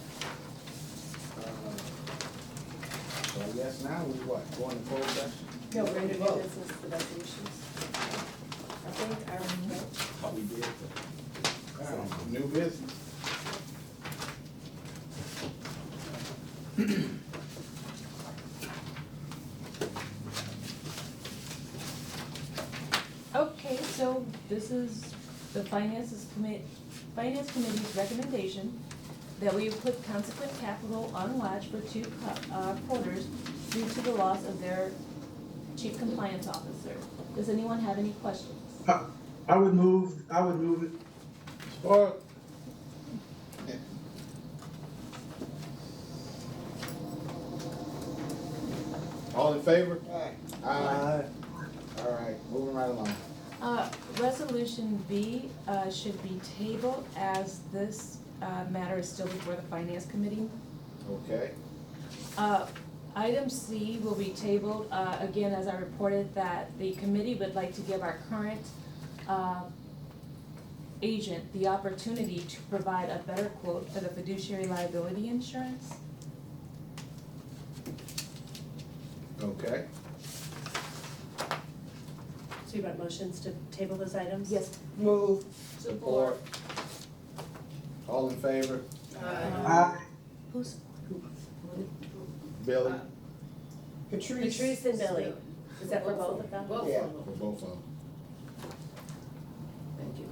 So I guess now we what, go into closed session? No, we're gonna do business, the resolutions. I think our, What we did. New business. Okay, so this is the Finance Committee's recommendation that we put Consequent Capital on watch for 2 quarters due to the loss of their chief compliance officer. Does anyone have any questions? I would move it. Support. All in favor? Aye. All right, moving right along. Resolution B should be tabled as this matter is still before the Finance Committee. Okay. Item C will be tabled, again, as I reported, that the committee would like to give our current agent the opportunity to provide a better quote for the fiduciary liability insurance. Okay. So you want motions to table those items? Yes. Move. Support. All in favor? Who's? Billy? Patrice and Billy. Is that for both of them? Both Yeah. of them. For both of them. Thank you.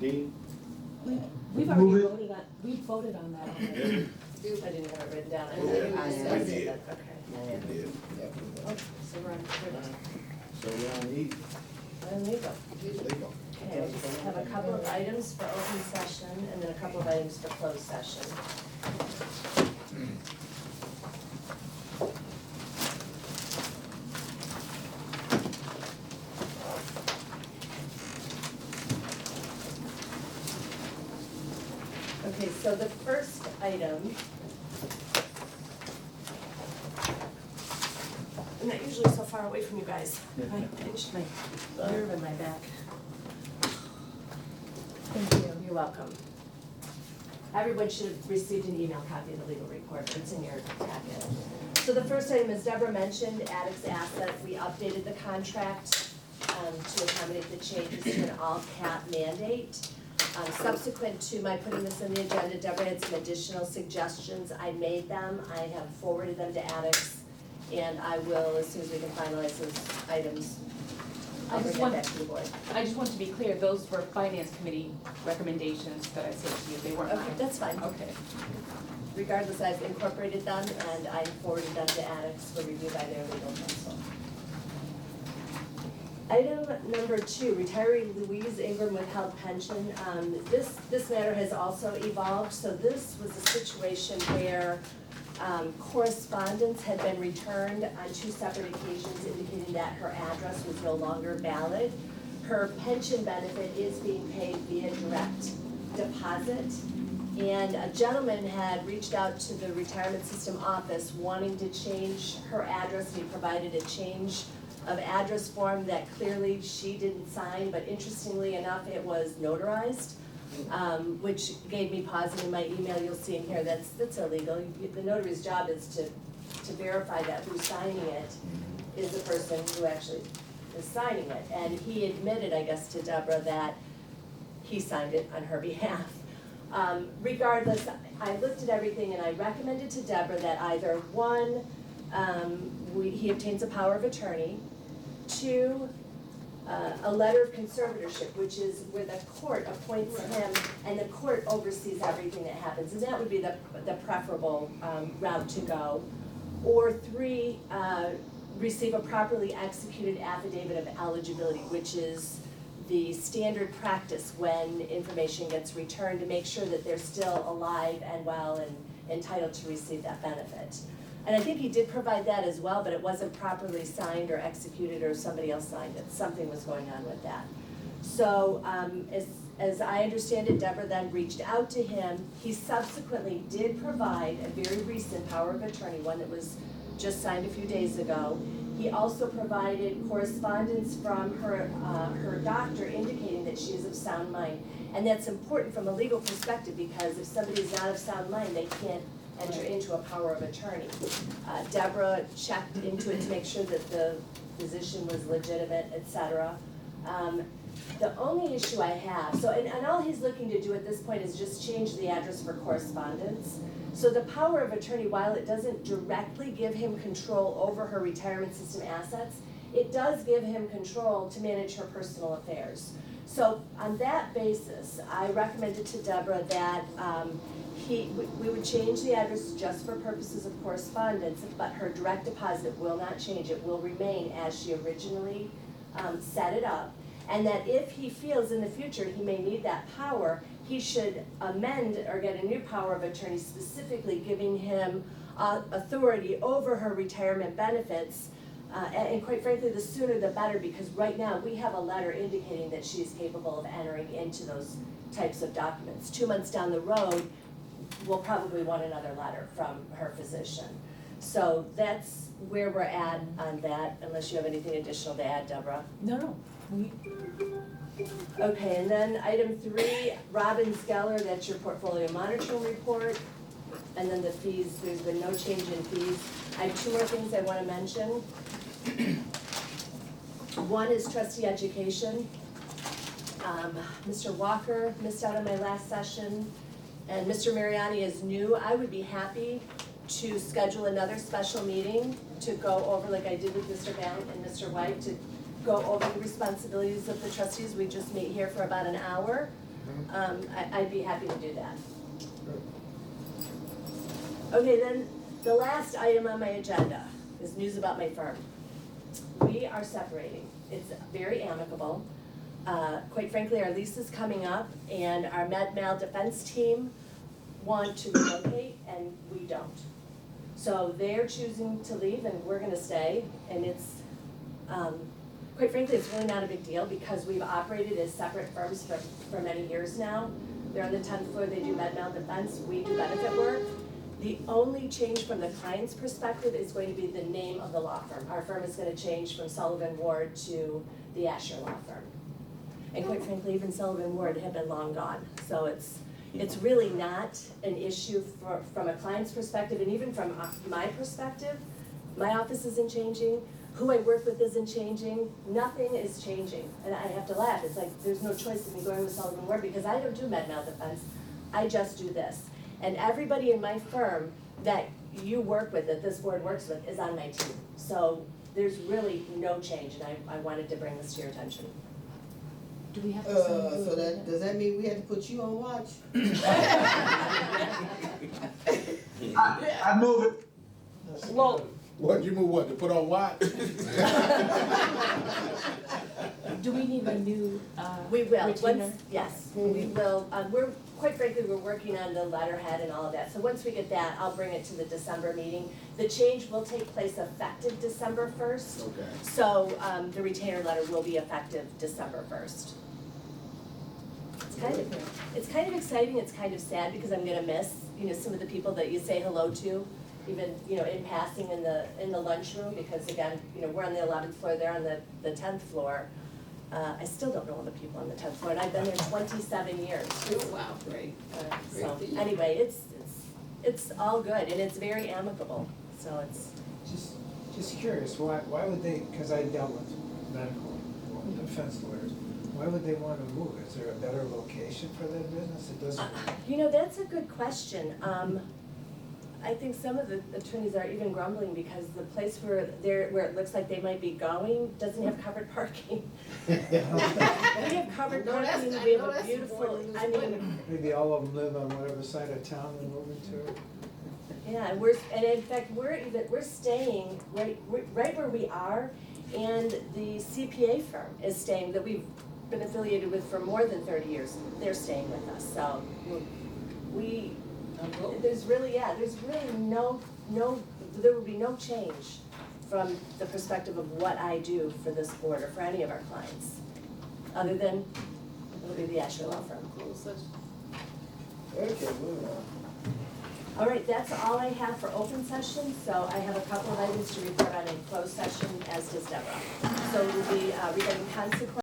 Dean? We've already voted on that already. I didn't have it written down. I didn't did. see that. Okay. We did. So we're on, So we don't need legal. legal. Okay, we just have a couple of items for open session and then a couple of items for closed session. Okay, so the first item, I'm not usually so far away from you guys. I pinched my nerve in my back. Thank you. You're welcome. Everyone should have received an email copy of the legal report, but it's in your packet. So the first item, as Deborah mentioned, Addicts Asset, we updated the contract to accommodate the changes to an all-cap mandate. Subsequent to my putting this on the agenda, Deborah had some additional suggestions. I made them, I have forwarded them to Addicts, and I will, as soon as we can finalize those items, I'll bring it back to the board. I just want to be clear, those were Finance Committee recommendations that I said to you, they weren't mine. Okay, that's fine. Okay. Regardless, I've incorporated them and I forwarded them to Addicts for review by their legal counsel. Item number 2, retiree Louise Ingram withheld pension. This matter has also evolved, so this was a situation where correspondence had been returned on 2 separate occasions indicating that her address was no longer valid. Her pension benefit is being paid via direct deposit. And a gentleman had reached out to the retirement system office wanting to change her address, and he provided a change of address form that clearly she didn't sign, but interestingly enough, it was notarized, which gave me pause. And in my email, you'll see in here, that's illegal. The notary's job is to verify that who's signing it is the person who actually is signing it. And he admitted, I guess, to Deborah that he signed it on her behalf. Regardless, I looked at everything and I recommended to Deborah that either 1, he obtains a power of attorney, 2, a letter of conservatorship, which is where the court appoints him and the court oversees everything that happens, and that would be the preferable route to go. Or 3, receive a properly executed affidavit of eligibility, which is the standard practice when information gets returned to make sure that they're still alive and well and entitled to receive that benefit. And I think he did provide that as well, but it wasn't properly signed or executed, or somebody else signed it. Something was going on with that. So as I understand it, Deborah then reached out to him. He subsequently did provide a very recent power of attorney, one that was just signed a few days ago. He also provided correspondence from her doctor indicating that she is of sound mind. And that's important from a legal perspective, because if somebody is not of sound mind, they can't enter into a power of attorney. Deborah checked into it to make sure that the physician was legitimate, etc. The only issue I have, and all he's looking to do at this point is just change the address for correspondence. So the power of attorney, while it doesn't directly give him control over her retirement system assets, it does give him control to manage her personal affairs. So on that basis, I recommended to Deborah that we would change the address just for purposes of correspondence, but her direct deposit will not change. It will remain as she originally set it up. And that if he feels in the future he may need that power, he should amend or get a new power of attorney specifically giving him authority over her retirement benefits. And quite frankly, the sooner the better, because right now we have a letter indicating that she is capable of entering into those types of documents. 2 months down the road, we'll probably want another letter from her physician. So that's where we're at on that, unless you have anything additional to add, Deborah. No, Okay, and then item 3, Robin Geller, that's your portfolio monitoring report. And then the fees, there's been no change in fees. I have 2 more things I want to mention. One is Trustee Education. Mr. Walker missed out on my last session, and Mr. Mariani is new. I would be happy to schedule another special meeting to go over, like I did with Mr. Bank and Mr. White, to go over the responsibilities of the trustees. We just meet here for about an hour. I'd be happy to do that. Okay, then the last item on my agenda is news about my firm. We are separating. It's very amicable. Quite frankly, our lease is coming up, and our med-mal defense team want to relocate, and we don't. So they're choosing to leave, and we're gonna stay, and it's, quite frankly, it's really not a big deal because we've operated as separate firms for many years now. They're on the 10th floor, they do med-mal defense, we do benefit work. The only change from the client's perspective is going to be the name of the law firm. Our firm is gonna change from Sullivan Ward to the Asher Law Firm. And quite frankly, even Sullivan Ward had been long gone. So it's really not an issue from a client's perspective, and even from my perspective. My office isn't changing, who I work with isn't changing, nothing is changing. And I have to laugh, it's like there's no choice in me going with Sullivan Ward because I don't do med-mal defense, I just do this. And everybody in my firm that you work with, that this board works with, is on my team. So there's really no change, and I wanted to bring this to your attention. do we have to send So that, does that mean we had to put you on watch? I move it. Well, What, you move what, to put on what? do we need a new, We will, retainer? once, yes, we will, quite frankly, we're working on the letterhead and all of that, so once we get that, I'll bring it to the December meeting. The change will take place effective December 1st. Okay. So, the retainer letter will be effective December 1st. It's kind of exciting, it's kind of sad, because I'm gonna miss, some of the people that you say hello to, even, in passing in the lunchroom, because again, we're on the 11th floor, they're on the 10th floor. I still don't know all the people on the 10th floor, and I've been there 27 years. Oh, wow, great. So, Great. anyway, it's all good, and it's very amicable, so it's. Just curious, why would they, because I dealt with medical defense lawyers, why would they want to move? Is there a better location for their business? It doesn't. That's a good question. I think some of the attorneys are even grumbling because the place where it looks like they might be going doesn't have covered parking. We have covered parking, we have a beautiful, Maybe all of them live on whatever side of town they're moving to. yeah, and in fact, we're staying right where we are, and the CPA firm is staying, that we've been affiliated with for more than 30 years, they're staying with us, so there's really no, there will be no change from the perspective of what I do for this board or for any of our clients, other than it'll be the Asher Law Firm. Okay, moving on. All right, that's all I have for open session, so I have a couple of items to report on in closed session, as does Deborah. So it will be regarding consequences.